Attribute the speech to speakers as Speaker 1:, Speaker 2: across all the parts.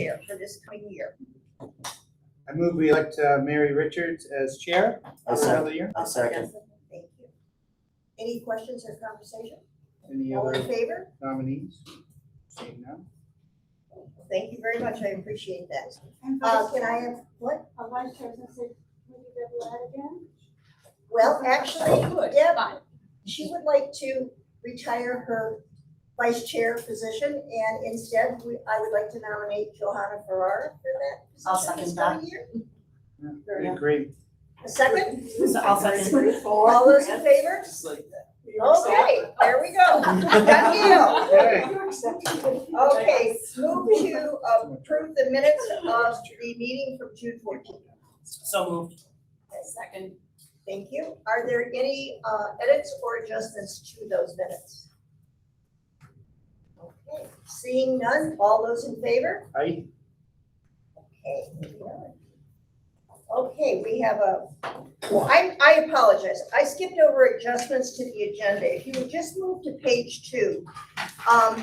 Speaker 1: chair for this coming year?
Speaker 2: I move we elect Mary Richards as chair for another year.
Speaker 3: I'll second.
Speaker 1: Thank you. Any questions or conversation?
Speaker 2: Any
Speaker 1: All in
Speaker 2: other
Speaker 1: favor?
Speaker 2: nominees? Seeing none.
Speaker 1: Thank you very much. I appreciate that.
Speaker 4: And
Speaker 1: Can I have, what?
Speaker 4: a vice president said, would you ever add again?
Speaker 1: Well, actually, Deb, she would like to retire her vice chair position, and instead, I would like to nominate Johanna Ferrara for that position.
Speaker 4: I'll second
Speaker 1: this
Speaker 4: that.
Speaker 1: coming year.
Speaker 2: I agree.
Speaker 1: A second?
Speaker 4: I'll second.
Speaker 1: All those in favor?
Speaker 3: Just like that.
Speaker 1: Okay, there we go. Done deal.
Speaker 2: Okay.
Speaker 1: Okay, move to approve the minutes of the meeting from June 14th.
Speaker 3: So moved.
Speaker 4: Second.
Speaker 1: Thank you. Are there any edits or adjustments to those minutes? Okay, seeing none, all those in favor?
Speaker 2: Aye.
Speaker 1: Okay, moving on. Okay, we have well, I apologize. I skipped over adjustments to the agenda. If you would just move to page 2.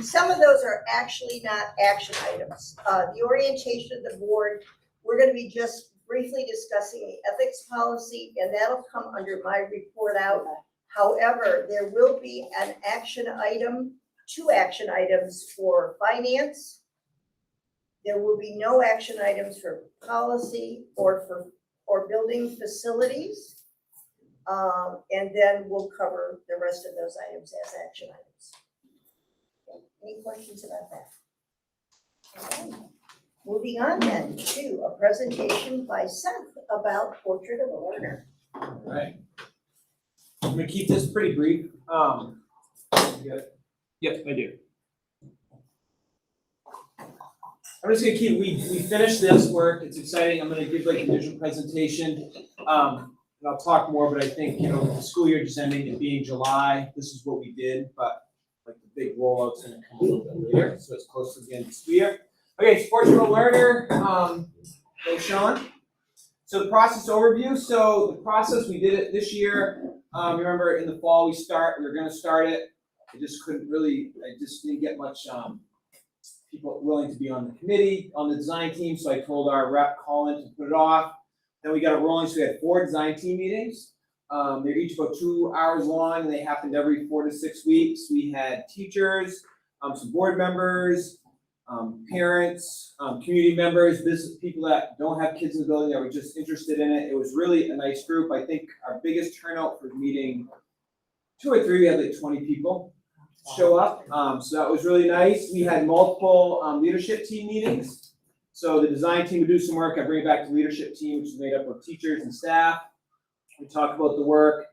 Speaker 1: Some of those are actually not action items. The orientation of the board, we're going to be just briefly discussing the ethics policy, and that'll come under my report out. However, there will be an action item, 2 action items for finance. There will be no action items for policy or building facilities. And then we'll cover the rest of those items as action items. Okay, any questions about that? Okay. Moving on then to a presentation by Seth about Portrait of a Learner.
Speaker 5: All right. I'm gonna keep this pretty brief. You got it? Yep, I do. I'm just gonna keep, we finished this work, it's exciting, I'm gonna give like a visual presentation. And I'll talk more, but I think, with the school year just ending, it being July, this is what we did, but like the big rollout's gonna come a little bit later, so it's close to the end of the school year. Okay, Portrait of a Learner, thanks, Sean. So the process overview, so the process, we did it this year. Remember in the fall we were gonna start it. I just didn't get much people willing to be on the committee, on the design team, so I told our rep Colin to put it off. Then we got it rolling, so we had 4 design team meetings. They're each about 2 hours long, and they happened every 4 to 6 weeks. We had teachers, some board members, parents, community members, business people that don't have kids in the building that were just interested in it. It was really a nice group. I think our biggest turnout for meeting 2 or 3, we had like 20 people show up. So that was really nice. We had multiple leadership team meetings. So the design team would do some work. I bring it back to leadership team, which is made up of teachers and staff. We talk about the work,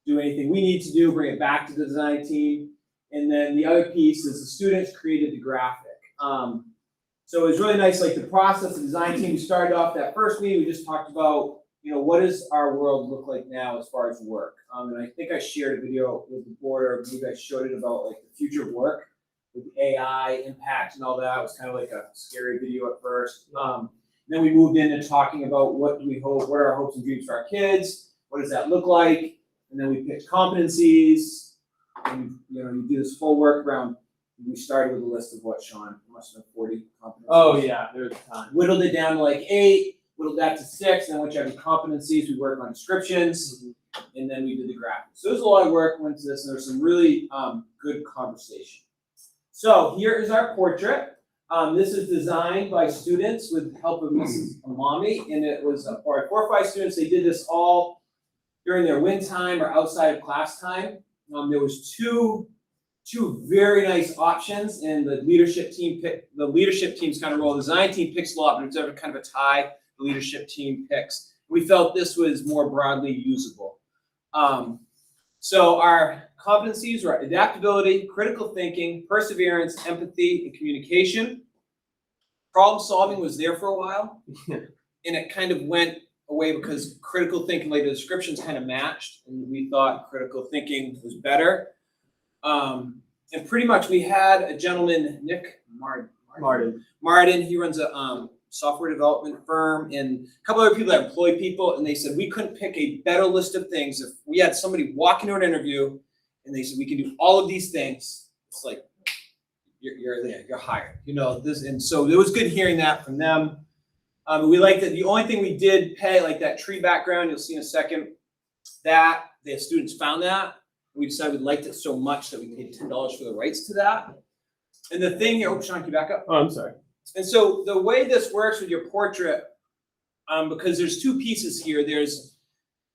Speaker 5: do anything we need to do, bring it back to the design team. And then the other piece is the students created the graphic. So it was really nice, like the process, the design team, we started off that first meeting, we just talked about, what does our world look like now as far as work? And I think I shared a video with the board, or you guys showed it about like the future of work with AI impact and all that. It was kind of like a scary video at first. Then we moved into talking about what are our hopes and dreams for our kids? What does that look like? And then we picked competencies. And you do this full work around. We started with a list of what, Sean? It must have been 40 competencies.
Speaker 3: Oh yeah, there's a ton.
Speaker 5: Whittled it down to like 8, whittled that to 6, and then whichever competencies, we work on descriptions, and then we did the graphics. So there's a lot of work went into this, and there's some really good conversation. So here is our portrait. This is designed by students with the help of Mrs. Amami, and it was 4 or 5 students. They did this all during their win time or outside of class time. There was two very nice options, and the leadership team's kind of role. The design team picks a lot, but it's ever kind of a tie. The leadership team picks. We felt this was more broadly usable. So our competencies were adaptability, critical thinking, perseverance, empathy, and communication. Problem solving was there for a while, and it kind of went away because critical thinking, like the descriptions kind of matched, and we thought critical thinking was better. And pretty much we had a gentleman, Nick Martin, he runs a software development firm, and a couple other people that employ people, and they said we couldn't pick a better list of things. If we had somebody walk into an interview and they said we can do all of these things, it's like you're hired. You know, this, and so it was good hearing that from them. We liked that the only thing we did pay, like that tree background, you'll see in a second, that the students found that. We decided we liked it so much that we paid $10 for the rights to that. And the thing here, Sean, can you back up?
Speaker 6: Oh, I'm sorry.
Speaker 5: And so the way this works with your portrait, because there's two pieces here. There's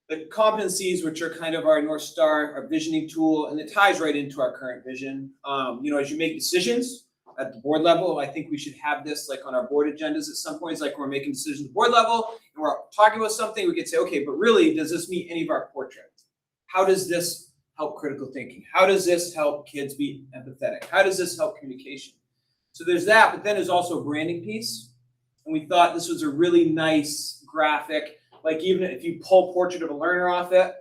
Speaker 5: the competencies, which are kind of our North Star, our visioning tool, and it ties right into our current vision. You know, as you make decisions at the board level, I think we should have this like on our board agendas at some points, like when we're making decisions at the board level and we're talking about something, we could say, okay, but really, does this meet any of our portraits? How does this help critical thinking? How does this help kids be empathetic? How does this help communication? So there's that, but then there's also a branding piece. And we thought this was a really nice graphic. Like even if you pull portrait of a learner off it,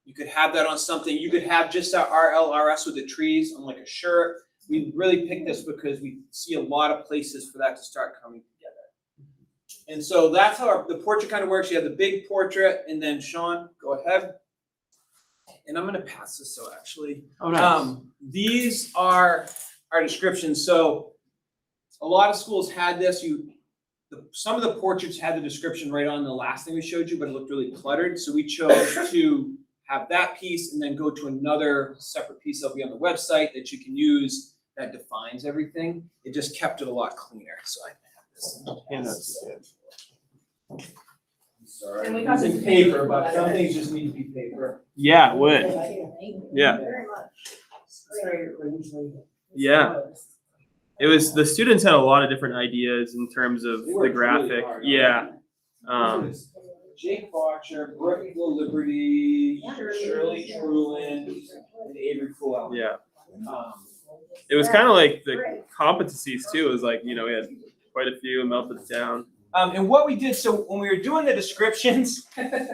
Speaker 5: you could have that on something. You could have just our RLRS with the trees on like a shirt. We really picked this because we see a lot of places for that to start coming together. And so that's how the portrait kind of works. You have the big portrait, and then Sean, go ahead. And I'm gonna pass this so actually.
Speaker 6: Oh, nice.
Speaker 5: These are our descriptions. So a lot of schools had this. Some of the portraits had the description right on the last thing we showed you, but it looked really cluttered. So we chose to have that piece and then go to another separate piece that'll be on the website that you can use that defines everything. It just kept it a lot cleaner. So I have this.
Speaker 6: And that's good.
Speaker 5: Sorry,
Speaker 4: And we
Speaker 5: I'm
Speaker 4: got
Speaker 5: using
Speaker 4: this
Speaker 5: paper, but some things just need to be paper.
Speaker 6: Yeah, it would. Yeah.
Speaker 1: Very much.
Speaker 6: Yeah. It was, the students had a lot of different ideas in terms of
Speaker 5: They
Speaker 6: the
Speaker 5: worked really
Speaker 6: graphic.
Speaker 5: hard.
Speaker 6: Yeah.
Speaker 5: Jake Boxer, Brooke Liberty, Shirley Trulin, and Avery Fuller.
Speaker 6: Yeah.
Speaker 5: Um,
Speaker 6: It was kind of like the competencies too. It was like, you know, we had quite a few, melted it down.
Speaker 5: And what we did, so when we were doing the descriptions,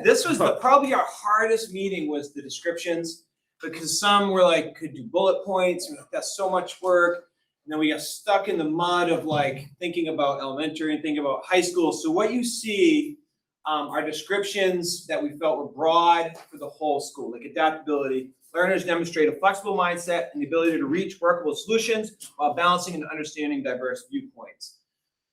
Speaker 5: this was probably our hardest meeting was the descriptions, because some were like, could do bullet points, and that's so much work. And then we got stuck in the mud of like thinking about elementary and thinking about high school. So what you see are descriptions that we felt were broad for the whole school, like adaptability. Learners demonstrate a flexible mindset and the ability to reach workable solutions while balancing and understanding diverse viewpoints.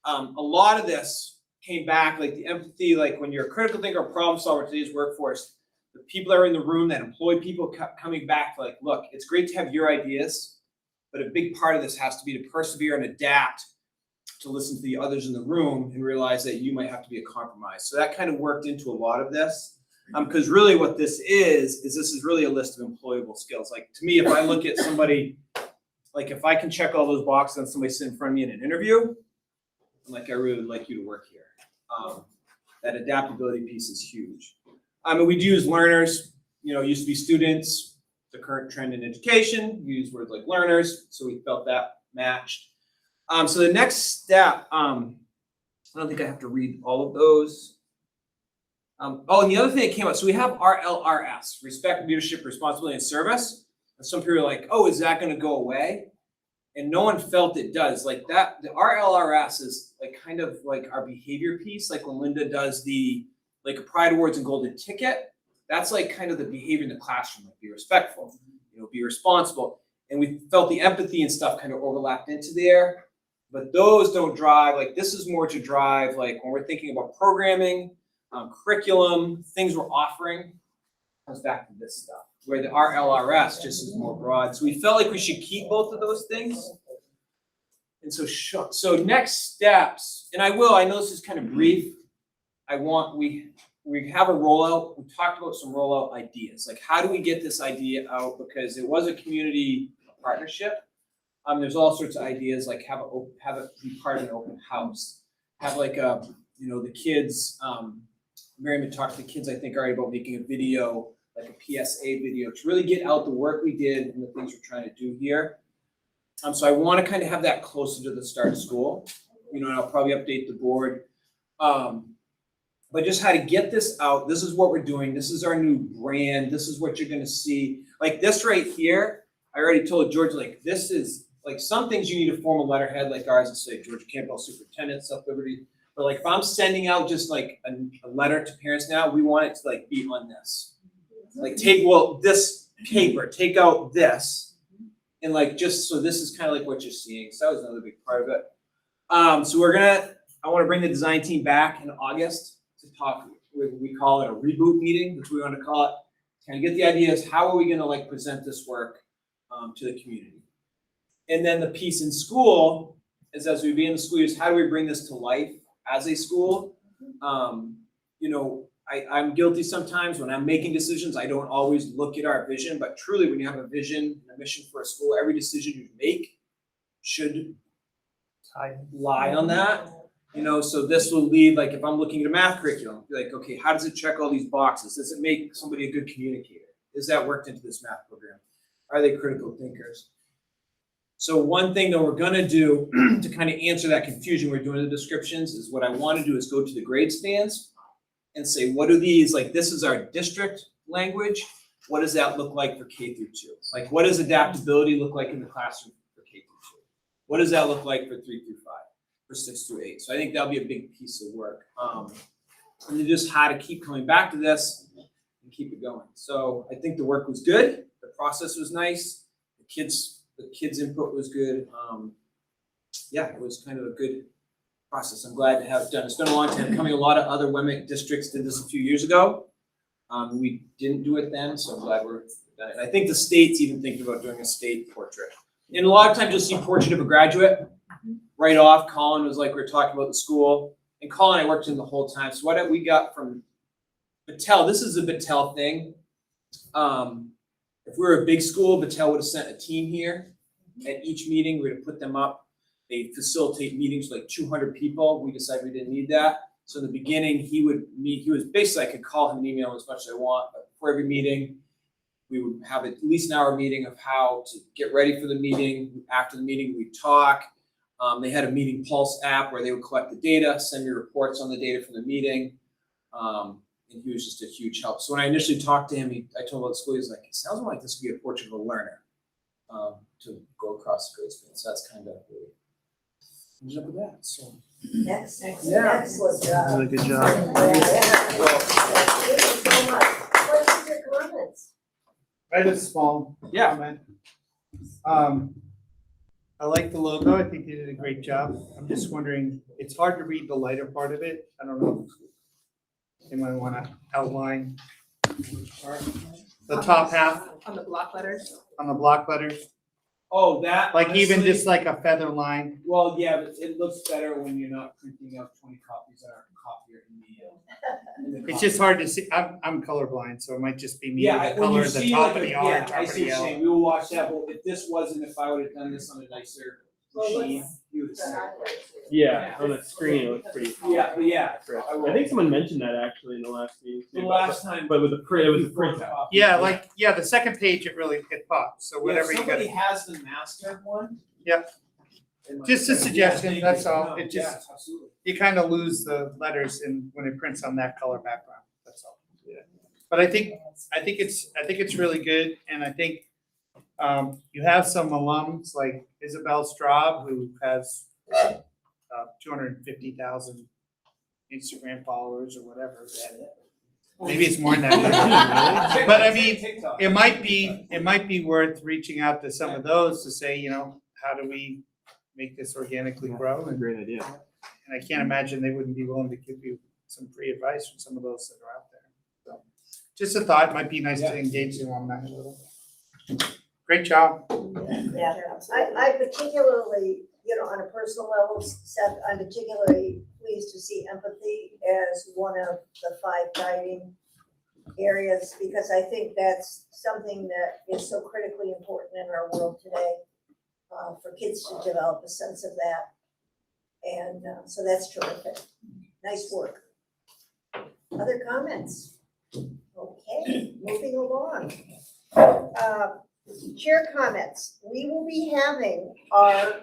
Speaker 5: A lot of this came back, like the empathy, like when you're a critical thinker or problem solver in today's workforce, the people that are in the room that employ people kept coming back like, look, it's great to have your ideas, but a big part of this has to be to persevere and adapt to listen to the others in the room and realize that you might have to be a compromise. So that kind of worked into a lot of this. Because really what this is this is really a list of employable skills. Like to me, if I look at somebody, like if I can check all those boxes and somebody sit in front of me in an interview, I'm like, I really would like you to work here. That adaptability piece is huge. We do use learners, you know, used to be students, the current trend in education, we use words like learners, so we felt that matched. So the next step, I don't think I have to read all of those. And the other thing that came up, so we have RLRS, respect, leadership, responsibility, and service. And some people are like, oh, is that going to go away? And no one felt it does. Like that, the RLRS is like kind of like our behavior piece. Like when Linda does the like a Pride Awards and Golden Ticket, that's like kind of the behavior in the classroom, like be respectful, you know, be responsible. And we felt the empathy and stuff kind of overlapped into there. But those don't drive, like this is more to drive, like when we're thinking about programming, curriculum, things we're offering, comes back to this stuff, where the RLRS just is more broad. So we felt like we should keep both of those things. And so next steps, and I know this is kind of brief. We have a rollout. We talked about some rollout ideas. Like how do we get this idea out? Because it was a community partnership. There's all sorts of ideas, like have it be part of an open house. Have like the kids, Miriam had talked to the kids, I think, already about making a video, like a PSA video, to really get out the work we did and the things we're trying to do here. So I want to kind of have that closer to the start of school, you know, and I'll probably update the board. But just how to get this out. This is what we're doing. This is our new brand. This is what you're going to see. Like this right here, I already told George, like this is, like some things you need to form a letterhead like ours and say, George Campbell, Superintendent, South Liberty. But like if I'm sending out just like a letter to parents now, we want it to like be on this. Like this paper, take out this And like, just, so this is kind of like what you're seeing, so that was another big part of it. So I wanna bring the design team back in August to talk, we call it a reboot meeting, which we wanna call it. Kind of get the ideas, how are we gonna like present this work, to the community? And then the piece in school is, as we begin the school years, how do we bring this to life as a school? You know, I'm guilty sometimes when I'm making decisions, I don't always look at our vision, but truly when you have a vision and a mission for a school, every decision you make should lie on that. You know, so this will lead, like if I'm looking at a math curriculum, be like, okay, how does it check all these boxes? Does it make somebody a good communicator? Is that worked into this math program? Are they critical thinkers? So one thing that we're gonna do to kind of answer that confusion we're doing the descriptions is what I want to do is go to the grade stands and say, what are these, like this is our district language. What does that look like for K through 2? Like what does adaptability look like in the classroom for K through 2? What does that look like for 3 through 5? For 6 through 8. So I think that'll be a big piece of work. And just how to keep coming back to this and keep it going. So I think the work was good. The process was nice. The kids' input was good. Yeah, it was kind of a good process. I'm glad to have it done. It's been a long time coming. A lot of other WEMC districts did this a few years ago. We didn't do it then, so I'm glad we're done it. And I think the state's even thinking about doing a state portrait. And a lot of times you'll see portrait of a graduate. Right off, Colin was like, we were talking about the school, and Colin and I worked in the whole time. So what we got from Battelle, this is a Battelle thing. If we were a big school, Battelle would have sent a team here. At each meeting, we would have put them up. They facilitate meetings with like 200 people. We decided we didn't need that. So in the beginning, he was basically, I could call him and email him as much as I want, but before every meeting, we would have at least an hour meeting of how to get ready for the meeting. After the meeting, we'd talk. They had a Meeting Pulse app where they would collect the data, send me reports on the data from the meeting. And he was just a huge help. So when I initially talked to him, I told him about the school, he was like, it sounds more like this could be a portrait of a learner to go across the grade span. So that's kind of really ended up with that. So
Speaker 1: Excellent job.
Speaker 2: Really good job.
Speaker 1: Thank you so much. Questions or comments?
Speaker 2: I have a small
Speaker 5: Yeah.
Speaker 2: comment. I like the logo. I think they did a great job. I'm just wondering, it's hard to read the lighter part of it. I don't know if anyone want to outline which part? The top half
Speaker 4: On the block letters.
Speaker 2: on the block letters,
Speaker 5: Oh, that
Speaker 2: like even
Speaker 5: honestly-
Speaker 2: just like a feather line.
Speaker 5: Well, yeah, but it looks better when you're not printing out 20 copies on our copier in the
Speaker 2: It's just hard to see. I'm colorblind, so it might just be me.
Speaker 5: Yeah,
Speaker 2: The
Speaker 5: when
Speaker 2: color
Speaker 5: you
Speaker 2: at the
Speaker 5: see
Speaker 2: top
Speaker 5: like
Speaker 2: of
Speaker 5: a,
Speaker 2: the
Speaker 5: yeah,
Speaker 2: orange,
Speaker 5: I
Speaker 2: top of
Speaker 5: see
Speaker 2: the
Speaker 5: what you're saying.
Speaker 2: yellow.
Speaker 5: We will watch that, but if this wasn't, if I would have done this on a nicer machine, you would see.
Speaker 6: Yeah, on the screen it looks pretty.
Speaker 5: Yeah, but yeah, I will.
Speaker 6: I think someone mentioned that actually in the last meeting.
Speaker 5: The
Speaker 6: too,
Speaker 5: last time.
Speaker 6: but with the print, it was a print out.
Speaker 2: Yeah, like, yeah, the second page, it pops. So
Speaker 5: Yeah,
Speaker 2: whatever
Speaker 5: if
Speaker 2: you
Speaker 5: somebody
Speaker 2: got.
Speaker 5: has the master one.
Speaker 2: Yep.
Speaker 5: it might
Speaker 2: Just a
Speaker 5: be-
Speaker 2: suggestion,
Speaker 5: yeah,
Speaker 2: that's
Speaker 5: thank you.
Speaker 2: all.
Speaker 5: No,
Speaker 2: It just-
Speaker 5: yeah, absolutely.
Speaker 2: You kind of lose the letters when it prints on that color background. That's all. Yeah. But I think it's really good, and I think you have some alums like Isabel Straub, who has 250,000 Instagram followers or whatever. Maybe it's more than that. But I mean,
Speaker 5: TikTok.
Speaker 2: it might be worth reaching out to some of those to say, how do we make this organically grow?
Speaker 6: That's a great idea.
Speaker 2: And I can't imagine they wouldn't be willing to give you some free advice from some of those that are out there. So, just a thought, might be nice
Speaker 5: Yeah.
Speaker 2: to engage them on that a little. Great job.
Speaker 1: Yeah, I particularly, on a personal level, Seth, I'm particularly pleased to see empathy as one of the 5 guiding areas, because I think that's something that is so critically important in our world today, for kids to develop a sense of that. And so that's terrific. Nice work. Other comments? Okay, moving along. Chair comments. We will be having our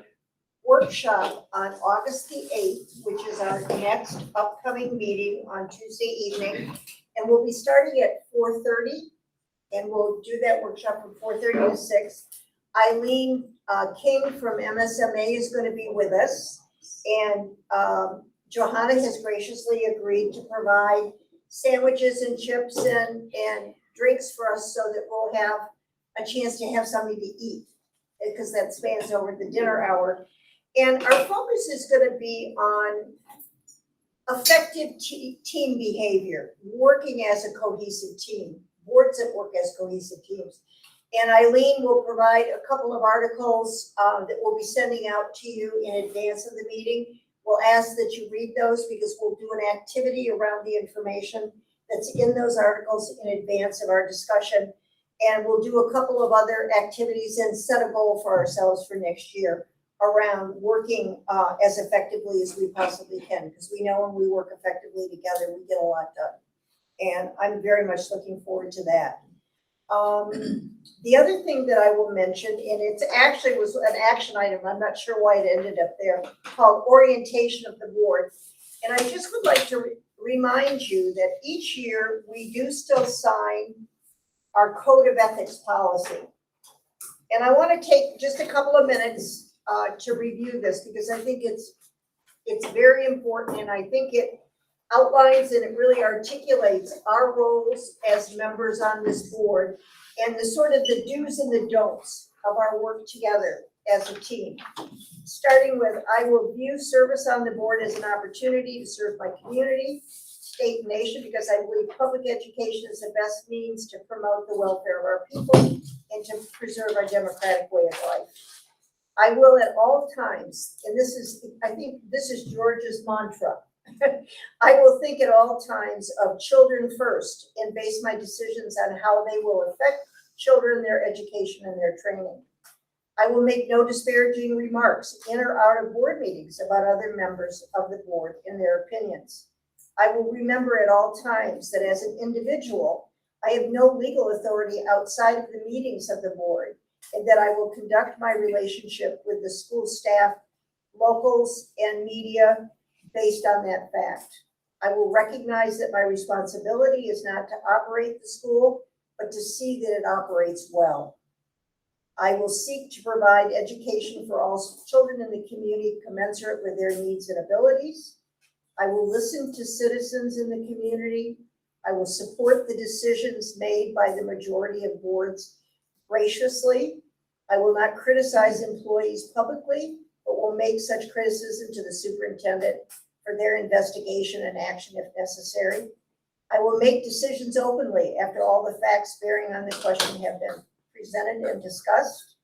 Speaker 1: workshop on August the 8th, which is our next upcoming meeting on Tuesday evening. And we'll be starting at 4:30, and we'll do that workshop from 4:30 to 6. Eileen King from MSMA is going to be with us. And Johanna has graciously agreed to provide sandwiches and chips and drinks for us so that we'll have a chance to have something to eat because that spans over the dinner hour. And our focus is gonna be on effective team behavior, working as a cohesive team, boards that work as cohesive teams. And Eileen will provide a couple of articles that we'll be sending out to you in advance of the meeting. We'll ask that you read those because we'll do an activity around the information that's in those articles in advance of our discussion. And we'll do a couple of other activities and set a goal for ourselves for next year around working as effectively as we possibly can, because we know when we work effectively together, we get a lot done. And I'm very much looking forward to that. The other thing that I will mention, and it actually was an action item, I'm not sure why it ended up there, called orientation of the board. And I just would like to remind you that each year we do still sign our code of ethics policy. And I want to take just a couple of minutes to review this because I think it's very important, and I think it outlines and it really articulates our roles as members on this board and the sort of the do's and the don'ts of our work together as a team. Starting with, I will view service on the board as an opportunity to serve my community, state, and nation, because I believe public education is the best means to promote the welfare of our people and to preserve our democratic way of life. I will at all times, and this is, I think this is George's mantra, I will think at all times of children first and base my decisions on how they will affect children, their education, and their training. I will make no disparaging remarks in or out of board meetings about other members of the board and their opinions. I will remember at all times that as an individual, I have no legal authority outside of the meetings of the board, and that I will conduct my relationship with the school staff, locals, and media based on that fact. I will recognize that my responsibility is not to operate the school, but to see that it operates well. I will seek to provide education for all children in the community commensurate with their needs and abilities. I will listen to citizens in the community. I will support the decisions made by the majority of boards graciously. I will not criticize employees publicly, but will make such criticism to the superintendent for their investigation and action if necessary. I will make decisions openly after all the facts bearing on the question have been presented and discussed.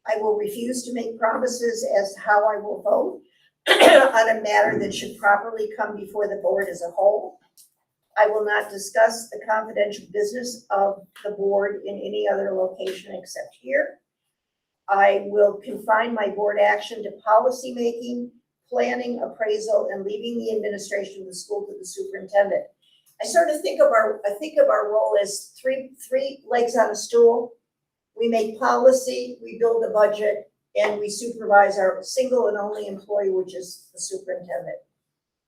Speaker 1: I will refuse to make promises as to how I will vote on a matter that should properly come before the board as a whole. I will not discuss the confidential business of the board in any other location except here. I will confine my board action to policy making, planning, appraisal, and leaving the administration of the school to the superintendent. I sort of think of our role as three legs on a stool. We make policy, we build a budget, and we supervise our single and only employee, which is the superintendent.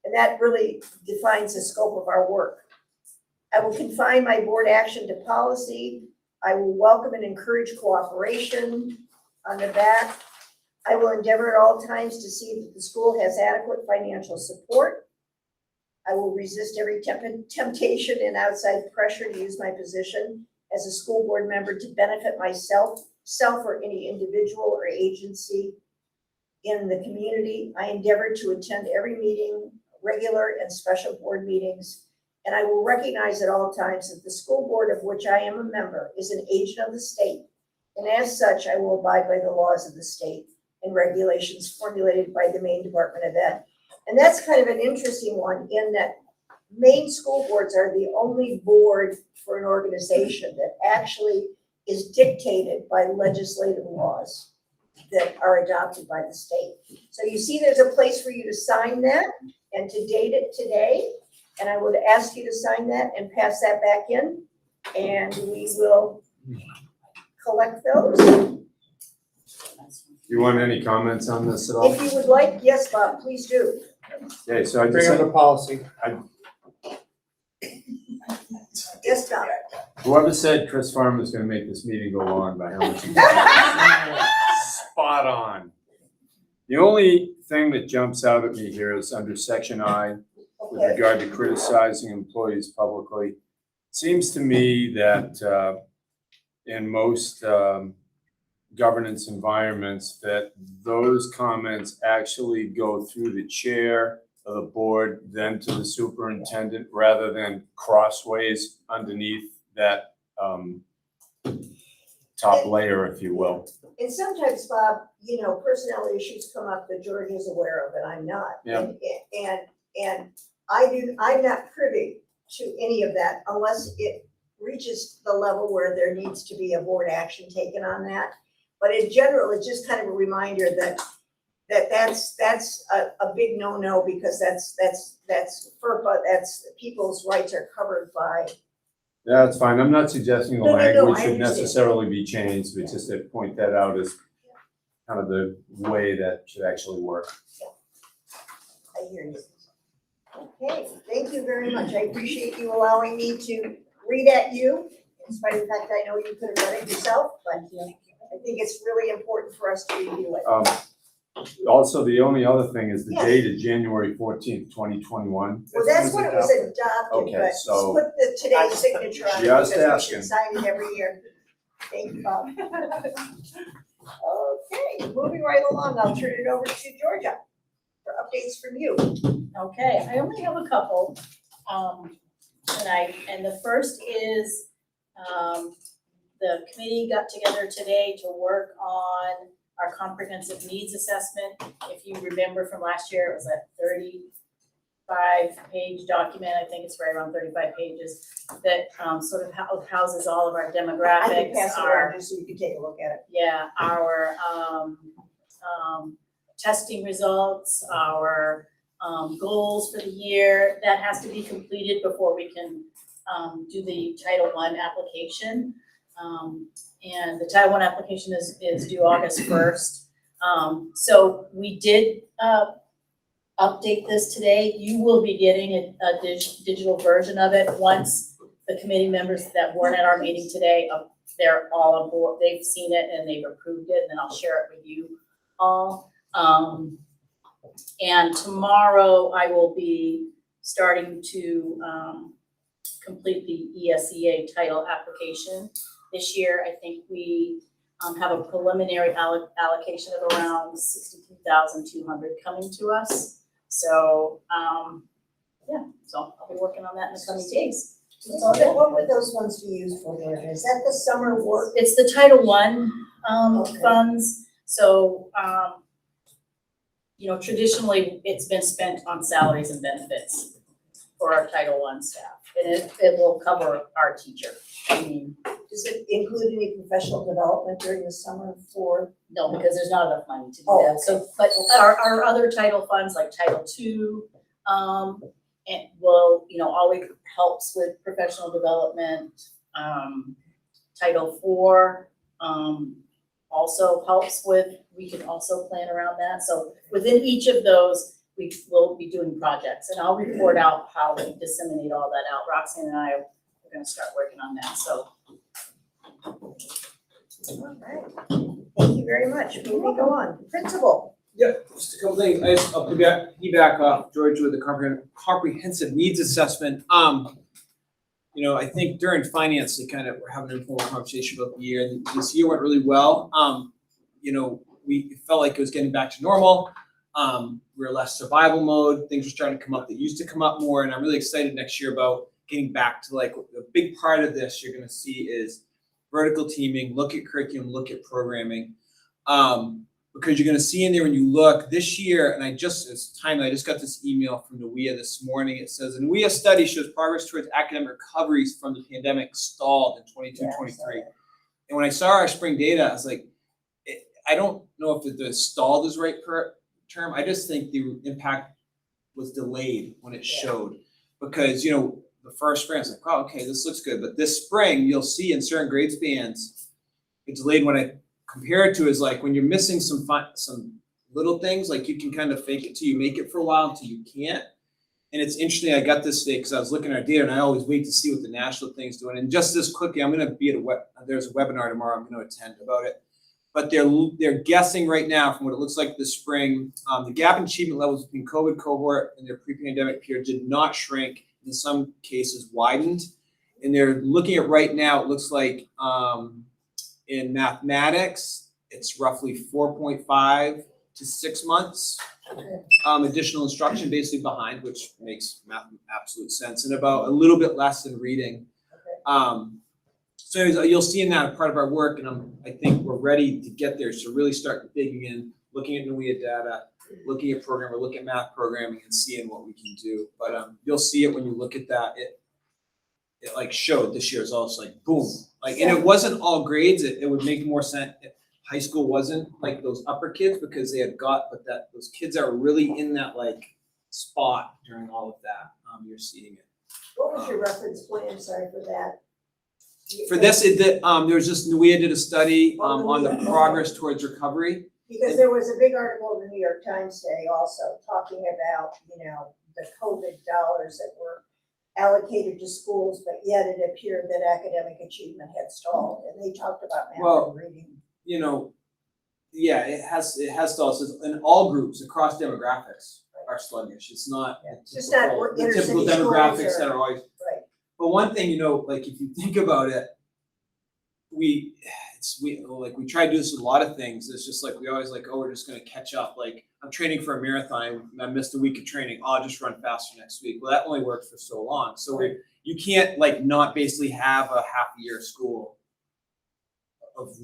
Speaker 1: And that really defines the scope of our work. I will confine my board action to policy. I will welcome and encourage cooperation. On the back, I will endeavor at all times to see that the school has adequate financial support. I will resist every temptation and outside pressure to use my position as a school board member to benefit myself or any individual or agency in the community. I endeavor to attend every meeting, regular and special board meetings, and I will recognize at all times that the school board of which I am a member is an agent of the state, and as such, I will abide by the laws of the state and regulations formulated by the Maine Department of Ed. And that's kind of an interesting one in that Maine school boards are the only board for an organization that actually is dictated by legislative laws that are adopted by the state. So you see there's a place for you to sign that and to date it today. And I would ask you to sign that and pass that back in, and we will collect those.
Speaker 7: You want any comments on this at all?
Speaker 1: If you would like, yes, Bob, please do.
Speaker 7: Okay, so I
Speaker 2: Bring
Speaker 7: just,
Speaker 2: up the policy.
Speaker 1: Yes, Bob.
Speaker 7: whoever said Chris Farm was gonna make this meeting go long by how much he spot on. The only thing that jumps out at me here is under section I, with
Speaker 1: Okay,
Speaker 7: regard to criticizing employees publicly. Seems to me that in most governance environments, that those comments actually go through the chair of the board, then to the superintendent, rather than crossways underneath that top layer, if you will.
Speaker 1: And sometimes, Bob, you know, personnel issues come up that George is aware of and I'm not.
Speaker 7: Yeah.
Speaker 1: And I'm not privy to any of that unless it reaches the level where there needs to be a board action taken on that. But in general, it's just kind of a reminder that's a big no-no, because that's FERPA, that's people's rights are covered by.
Speaker 7: Yeah, that's fine. I'm not suggesting the
Speaker 1: No, I
Speaker 7: language should
Speaker 1: understand.
Speaker 7: necessarily be changed, but just to point that out as kind of the way that should actually work.
Speaker 1: I hear you. Okay, thank you very much. I appreciate you allowing me to read at you, in spite of the fact I know you could have done it yourself, but I think it's really important for us to review it.
Speaker 7: Also, the only other thing is the
Speaker 1: Yes.
Speaker 7: date is January 14th, 2021.
Speaker 1: Well, that's when it was adopted,
Speaker 7: Okay,
Speaker 1: but
Speaker 7: so-
Speaker 1: put the today's signature on it,
Speaker 7: Just
Speaker 1: because we
Speaker 7: asking.
Speaker 1: should sign it every year. Thank you, Bob. Okay, moving right along, I'll turn it over to Georgia for updates from you.
Speaker 4: Okay, I only have a couple, tonight, and the first is, the committee got together today to work on our comprehensive needs assessment. If you remember from last year, it was a 35-page document, I think it's right around 35 pages, that, sort of houses all of our
Speaker 1: I can
Speaker 4: demographics,
Speaker 1: pass it
Speaker 4: our
Speaker 1: around just so you can take a look at it.
Speaker 4: yeah, our testing results, our goals for the year, that has to be completed before we can do the Title I application. And the Title I application is due August 1st. So we did update this today. You will be getting a digital version of it once the committee members that weren't at our meeting today, they're all on board, they've seen it and they've approved it, and then I'll share it with you all. And tomorrow I will be starting to complete the ESEA title application. This year, I think we have a preliminary allocation of around 62,200 coming to us. So, yeah, so I'll be working on that in the coming days.
Speaker 1: What would those ones be used for, Georgia? Is that the summer work?
Speaker 4: It's the Title I
Speaker 1: Okay.
Speaker 4: funds, so, you know, traditionally, it's been spent on salaries and benefits for our Title I staff, and it will cover our teacher. I mean,
Speaker 1: Does it include any professional development during the summer for?
Speaker 4: no, because there's not enough money to do
Speaker 1: Oh,
Speaker 4: that, so, but our other title funds, like Title II, and will, you know, always helps with professional development. Title IV, also helps with, we can also plan around that, so within each of those, we will be doing projects, and I'll report out how we disseminate all that out. Roxanne and I are gonna start working on that, so.
Speaker 1: All right. Thank you very much. Moving on. Principal.
Speaker 5: Yeah, just a couple things. I'll piggyback off George with the comprehensive needs assessment. You know, I think during finance, they kind of were having an informal conversation about the year, and this year went really well. You know, we felt like it was getting back to normal. We were less survival mode. Things were starting to come up that used to come up more, and I'm really excited next year about getting back to, like, a big part of this you're gonna see is vertical teaming, look at curriculum, look at programming. Because you're gonna see in there when you look this year, and it's timely, I just got this email from NWEA this morning. It says, a NWEA study shows progress towards academic recoveries from the pandemic stalled in 22-23. And when I saw our spring data, I was like, I don't know if the stalled is the right term. I just think the impact was delayed when it showed. Because, you know, the first spring, I was like, oh, okay, this looks good. But this spring, you'll see in certain grade spans, it's delayed. When I compare it to is like when you're missing some little things, like you can kind of fake it till you make it for a while until you can't. And it's interesting, I got this today because I was looking at our data, and I always wait to see what the national thing's doing. And just this quickly, I'm gonna be at there's a webinar tomorrow I'm gonna attend about it. But they're guessing right now from what it looks like this spring, the gap in achievement levels between COVID cohort and their pre-pandemic peer did not shrink, in some cases widened. And they're looking at right now, it looks like in mathematics, it's roughly 4.5 to 6 months. Additional instruction basically behind, which makes absolute sense, and about a little bit less than reading. So anyways, you'll see in that a part of our work, and I think we're ready to get there. So really start digging in, looking at NWEA data, looking at programming, looking at math programming, and seeing what we can do. But you'll see it when you look at that. It like showed this year is also like boom, like, and it wasn't all grades. It would make more sense if high school wasn't like those upper kids because they had but that those kids are really in that like spot during all of that. You're seeing it.
Speaker 1: What was your reference point, sorry for that?
Speaker 5: For this, there was just, NWEA did a study on the progress towards recovery.
Speaker 1: Because there was a big article in the New York Times today also talking about, the COVID dollars that were allocated to schools, but yet it appeared that academic achievement had stalled, and they talked about math
Speaker 5: Well,
Speaker 1: and reading.
Speaker 5: Yeah, it has stalled. So in all groups across demographics are sluggish. It's not
Speaker 1: Yeah,
Speaker 5: the
Speaker 1: it's just not
Speaker 5: typical- the
Speaker 1: inner
Speaker 5: typical
Speaker 1: city schools
Speaker 5: demographics
Speaker 1: or-
Speaker 5: that are always.
Speaker 1: Right.
Speaker 5: But one thing, like if you think about it, we try to do this with a lot of things. It's just like we always like, oh, we're just gonna catch up. Like I'm training for a marathon. I missed a week of training. I'll just run faster next week. Well, that only works for so long. So you can't like not basically have a half a year of school of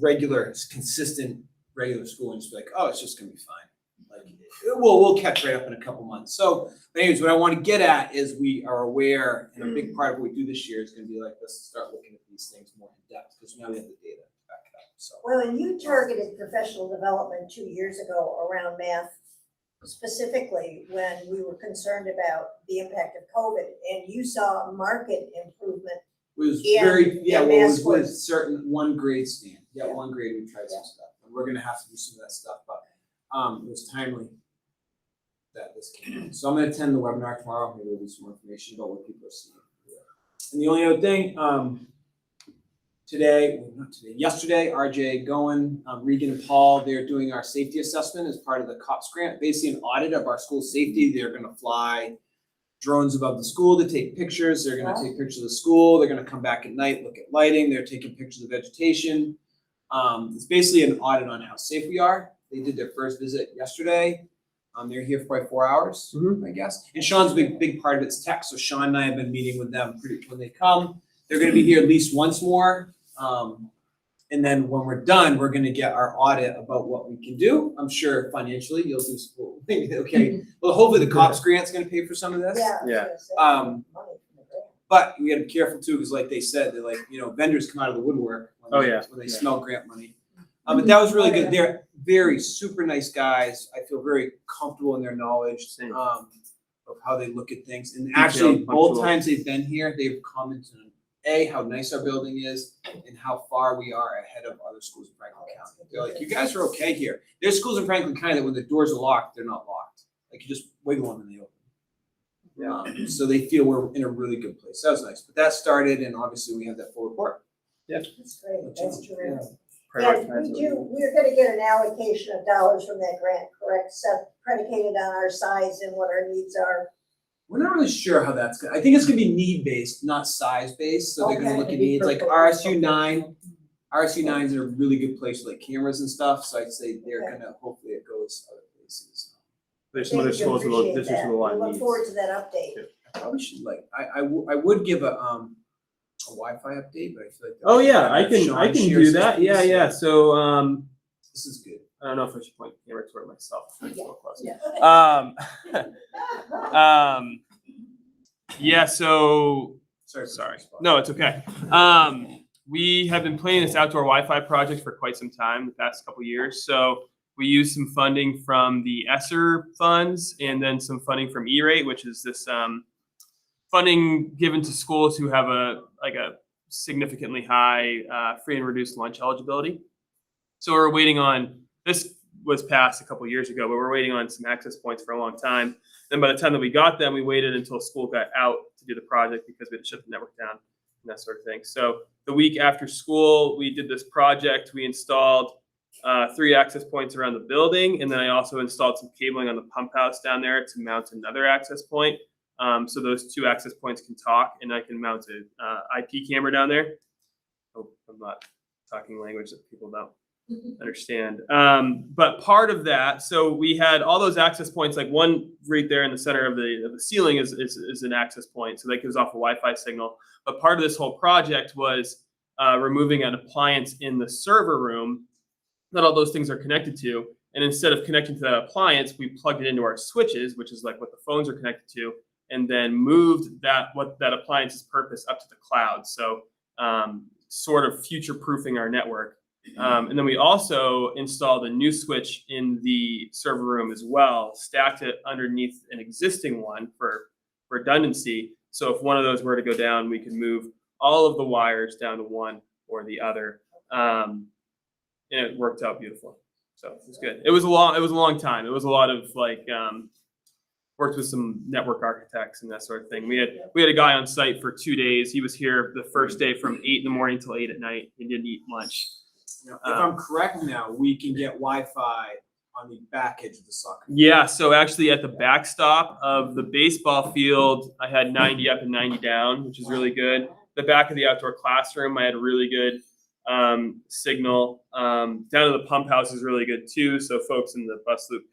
Speaker 5: consistent regular school and just be like, oh, it's just gonna be fine. Like we'll catch right up in a couple months. So, but anyways, what I want to get at is we are aware, and a big part of what we do this year is going to be like, let's start looking at these things more in depth because now we have the data to back it up. So.
Speaker 1: Well, and you targeted professional development 2 years ago around math specifically when we were concerned about the impact of COVID, and you saw a market improvement.
Speaker 5: It was
Speaker 1: And-
Speaker 5: very, yeah,
Speaker 1: and
Speaker 5: well, it
Speaker 1: math
Speaker 5: was
Speaker 1: scores.
Speaker 5: with certain one grade stand. Yeah,
Speaker 1: Yeah.
Speaker 5: one grade we tried some
Speaker 1: Yeah.
Speaker 5: stuff. And we're gonna have to do some of that stuff, but it was timely that this came in. So I'm gonna attend the webinar tomorrow, maybe there'll be some more information about what people are seeing. And the only other thing, yesterday, RJ Goen, Regan and Paul, they're doing our safety assessment as part of the COPS grant, basically an audit of our school safety. They're gonna fly drones above the school to take pictures. They're gonna take pictures of the school. They're gonna come back at night, look at lighting. They're taking pictures of vegetation. It's basically an audit on how safe we are. They did their first visit yesterday. They're here for probably 4 hours, I guess. And Sean's a big part of it's tech. So Sean and I have been meeting with them when they come. They're gonna be here at least once more. And then when we're done, we're gonna get our audit about what we can do. I'm sure financially you'll do some, okay. Well, hopefully the COPS grant's gonna pay for some of this.
Speaker 1: Yeah. I was
Speaker 6: Yeah.
Speaker 1: gonna say,
Speaker 5: Um,
Speaker 1: money from the grant.
Speaker 5: But we gotta be careful too, because like they said, they're like, vendors come out of the woodwork
Speaker 6: Oh, yeah.
Speaker 5: when they smell grant money. But that was really good. They're very super nice guys. I feel very comfortable in their knowledge
Speaker 6: Same.
Speaker 5: of how they look at things. And
Speaker 6: Detailed,
Speaker 5: actually, both
Speaker 6: punctual.
Speaker 5: times they've been here, they've commented on how nice our building is and how far we are ahead of other schools in Franklin County. They're like, you guys are okay here. There's schools in Franklin County that when the doors are locked, they're not locked. Like you just wiggle them and they open. So they feel we're in a really good place. That was nice. But that started, and obviously we have that full report.
Speaker 1: That's great, that's terrific.
Speaker 6: Prioritize
Speaker 1: And
Speaker 6: what we do.
Speaker 1: we're gonna get an allocation of dollars from that grant, correct, predicated on our size and what our needs are.
Speaker 5: We're not really sure how that's gonna, I think it's gonna be need-based, not size-based, so they're gonna
Speaker 1: Okay.
Speaker 5: look at needs, like RSU 9 is in a really good place with like cameras and stuff, so I'd say they're
Speaker 1: Okay.
Speaker 5: gonna, hopefully it goes other places.
Speaker 6: There's some other
Speaker 1: Thank you,
Speaker 6: schools with
Speaker 1: appreciate
Speaker 6: districts
Speaker 1: that.
Speaker 6: with a lot
Speaker 1: We
Speaker 6: of
Speaker 1: look
Speaker 6: needs.
Speaker 1: forward to that update.
Speaker 5: I probably should like, I would give a Wi-Fi update, but I feel like.
Speaker 6: Oh yeah, I can
Speaker 5: Sean
Speaker 6: do
Speaker 5: shares
Speaker 6: that.
Speaker 5: his
Speaker 6: Yeah,
Speaker 5: piece,
Speaker 6: yeah. So
Speaker 5: This is good.
Speaker 6: I don't know if I should point the camera toward myself. It's a little close.
Speaker 1: Yeah.
Speaker 6: Yeah, so
Speaker 5: Sorry.
Speaker 6: sorry. No, it's okay. We have been planning this outdoor Wi-Fi project for quite some time, the past couple years. So we used some funding from the ESSER funds and then some funding from E-Rate, which is this funding given to schools who have a significantly high free and reduced lunch eligibility. So we're waiting on, this was passed a couple years ago, but we're waiting on some access points for a long time. Then by the time that we got them, we waited until school got out to do the project because we had to shut the network down and that sort of thing. So the week after school, we did this project. We installed 3 access points around the building. And then I also installed some cabling on the pump house down there to mount another access point. So those 2 access points can talk, and I can mount an IP camera down there. Oh, I'm not talking language that people don't understand. But part of that, so we had all those access points, like one right there in the center of the ceiling is an access point, so that gives off a Wi-Fi signal. But part of this whole project was removing an appliance in the server room that all those things are connected to. And instead of connecting to that appliance, we plugged it into our switches, which is like what the phones are connected to, and then moved that appliance's purpose up to the cloud. So sort of future-proofing our network. And then we also installed a new switch in the server room as well, stacked it underneath an existing one for redundancy. So if one of those were to go down, we could move all of the wires down to one or the other. And it worked out beautiful. So it was good. It was a long time. It was a lot of like worked with some network architects and that sort of thing. We had a guy on site for 2 days. He was here the first day from 8 a.m. till 8 p.m. He didn't eat lunch.
Speaker 5: Now, if I'm correct now, we can get Wi-Fi on the back edge of the soccer.
Speaker 6: Yeah, so actually at the backstop of the baseball field, I had 90 up and 90 down, which is really good. The back of the outdoor classroom, I had a really good signal. Down to the pump house is really good too, so folks in the bus loop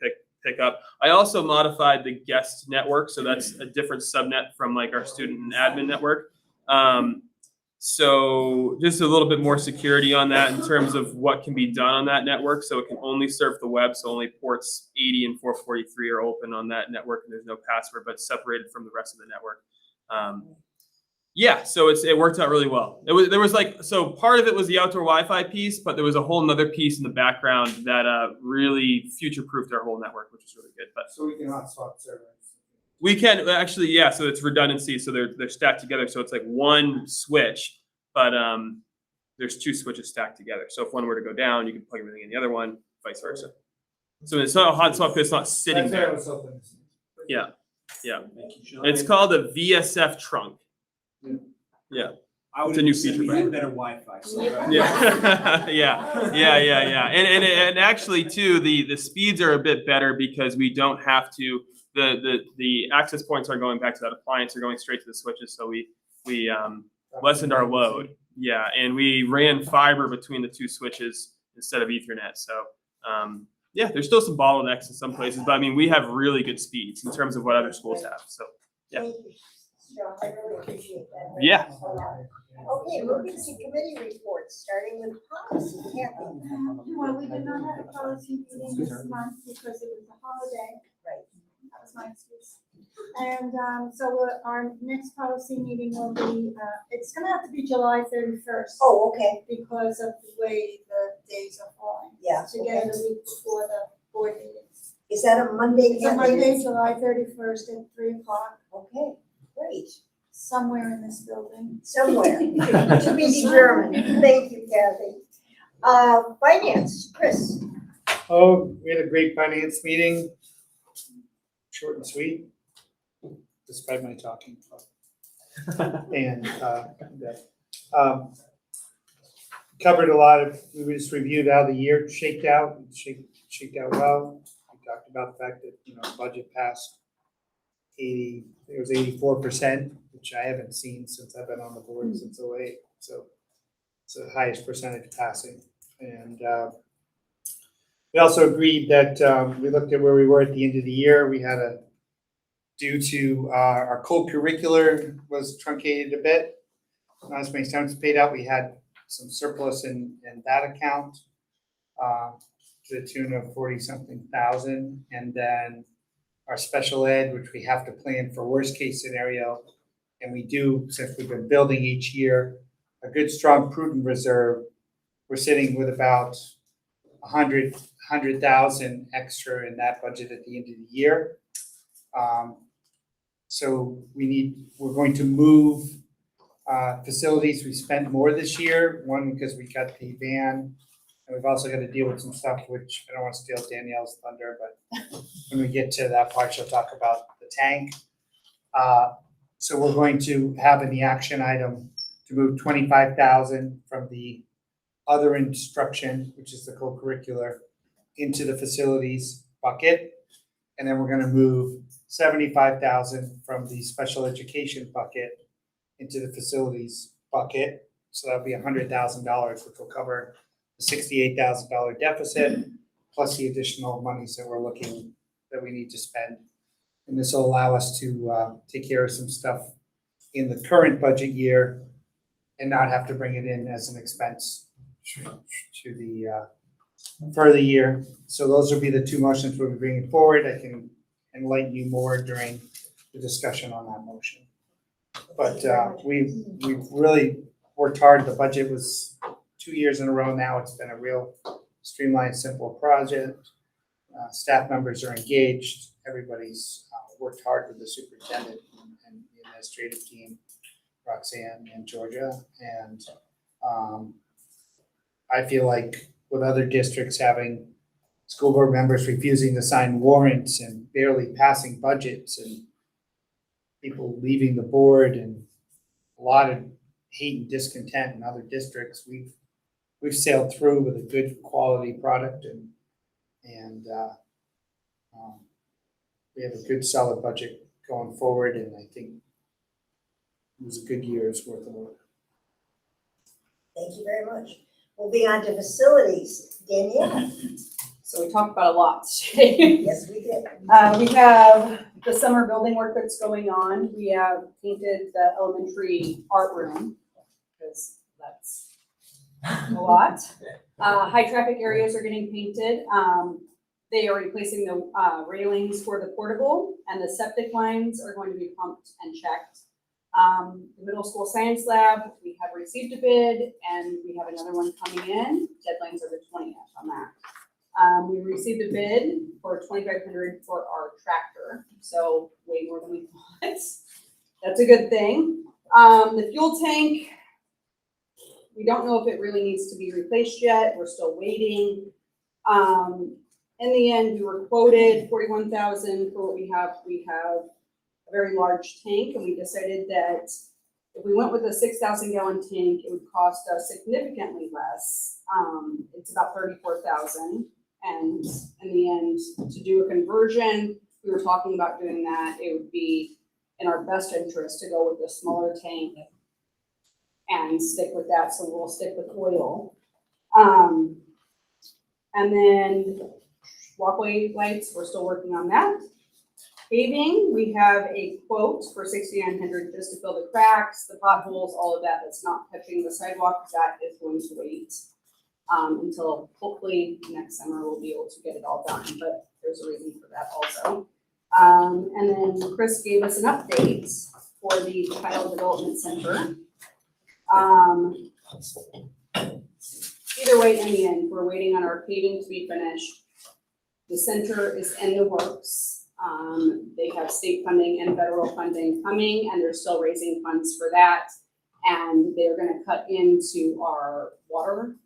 Speaker 6: pick up. I also modified the guest network, so that's a different subnet from like our student and admin network. So just a little bit more security on that in terms of what can be done on that network. So it can only serve the web. So only ports 80 and 443 are open on that network, and there's no password, but separated from the rest of the network. Yeah, so it worked out really well. So part of it was the outdoor Wi-Fi piece, but there was a whole nother piece in the background that really future-proofed our whole network, which is really good. But
Speaker 2: So we can hot swap servers.
Speaker 6: we can actually, yeah. So it's redundancy. So they're stacked together. So it's like one switch, but there's two switches stacked together. So if one were to go down, you can plug everything in the other one, vice versa. So it's not a hot swap because it's not sitting
Speaker 2: That's what I
Speaker 6: there.
Speaker 2: was hoping to see.
Speaker 6: Yeah, yeah.
Speaker 5: Thank you, Sean.
Speaker 6: It's called a VSF trunk. Yeah.
Speaker 5: I would
Speaker 6: it's a new
Speaker 5: have said
Speaker 6: feature
Speaker 5: we
Speaker 6: for
Speaker 5: had
Speaker 6: you.
Speaker 5: better Wi-Fi. So
Speaker 6: Yeah, yeah. And actually too, the speeds are a bit better because we don't have to. The access points aren't going back to that appliance; they're going straight to the switches. So we lessened our load. Yeah, and we ran fiber between the two switches instead of Ethernet. So yeah, there's still some bottlenecks in some places, but I mean we have really good speeds in terms of what other schools have. So yeah.
Speaker 1: Thank you, Sean, I really appreciate that.
Speaker 6: Yeah.
Speaker 1: Okay, moving to committee reports, starting with policy, Kathy.
Speaker 8: Well, we did not have a policy meeting this month because it was a holiday.
Speaker 1: Right.
Speaker 8: That was my excuse. And so our next policy meeting will be, it's gonna have to be July 31st.
Speaker 1: Oh, okay,
Speaker 8: Because of the way the days are falling.
Speaker 1: yeah,
Speaker 8: To get it a week before the board meeting.
Speaker 1: is that a Monday?
Speaker 8: It's a Monday, July 31st at 3 o'clock,
Speaker 1: Okay, great,
Speaker 8: somewhere in this building.
Speaker 1: somewhere, to be determined, thank you, Kathy. Finance, Chris.
Speaker 2: Oh, we had a great finance meeting. Short and sweet, despite my talking. And covered a lot of, we just reviewed how the year shaked out well. We talked about the fact that, budget passed 84%, which I haven't seen since I've been on the board since 2008. So it's the highest percentage passing. And we also agreed that we looked at where we were at the end of the year. We had due to our co-curricular was truncated a bit. Not as many students paid out. We had some surplus in that account to the tune of 40-something thousand. And then our special ed, which we have to plan for worst case scenario. And we do, since we've been building each year, a good, strong, prudent reserve. We're sitting with about 100,000 extra in that budget at the end of the year. So we're going to move facilities. We spent more this year, one because we got the van, and we've also got to deal with some stuff, which I don't want to steal Danielle's thunder, but when we get to that part, she'll talk about the tank. So we're going to have in the action item to move 25,000 from the other instruction, which is the co-curricular, into the facilities bucket. And then we're gonna move 75,000 from the special education bucket into the facilities bucket. So that'll be $100,000, which will cover $68,000 deficit, plus the additional monies that we need to spend. And this will allow us to take care of some stuff in the current budget year and not have to bring it in as an expense to the for the year. So those will be the two motions we'll be bringing forward. I can enlighten you more during the discussion on that motion. But we've really worked hard. The budget was 2 years in a row now. It's been a real streamlined, simple project. Staff members are engaged. Everybody's worked hard with the superintendent and the administrative team, Roxanne and Georgia. And I feel like with other districts having school board members refusing to sign warrants and barely passing budgets and people leaving the board and a lot of hate and discontent in other districts, we've sailed through with a good quality product and we have a good solid budget going forward, and I think it was a good year's worth of work.
Speaker 1: Thank you very much. Moving on to facilities, Danielle.
Speaker 9: So we talked about a lot today.
Speaker 1: Yes, we did.
Speaker 9: We have the summer building work that's going on. We have painted the elementary art room, because that's a lot. High traffic areas are getting painted. They are replacing the railings for the portable, and the septic lines are going to be pumped and checked. The middle school science lab, we have received a bid, and we have another one coming in. Deadlines are the 20th on that. We received a bid for $2,500 for our tractor, so way more than we thought. That's a good thing. The fuel tank, we don't know if it really needs to be replaced yet. We're still waiting. In the end, we were quoted $41,000 for what we have. We have a very large tank, and we decided that if we went with a 6,000 gallon tank, it would cost us significantly less. It's about $34,000. And in the end, to do a conversion, we were talking about doing that. It would be in our best interest to go with a smaller tank and stick with that. So we'll stick with oil. And then walkway lights, we're still working on that. Paving, we have a quote for $6,900 just to fill the cracks, the potholes, all of that that's not touching the sidewalk. That is going to wait until hopefully next summer we'll be able to get it all done, but there's a reason for that also. And then Chris gave us an update for the Child Development Center. Either way, in the end, we're waiting on our paving to be finished. The center is in the works. They have state funding and federal funding coming, and they're still raising funds for that. And they're gonna cut into our water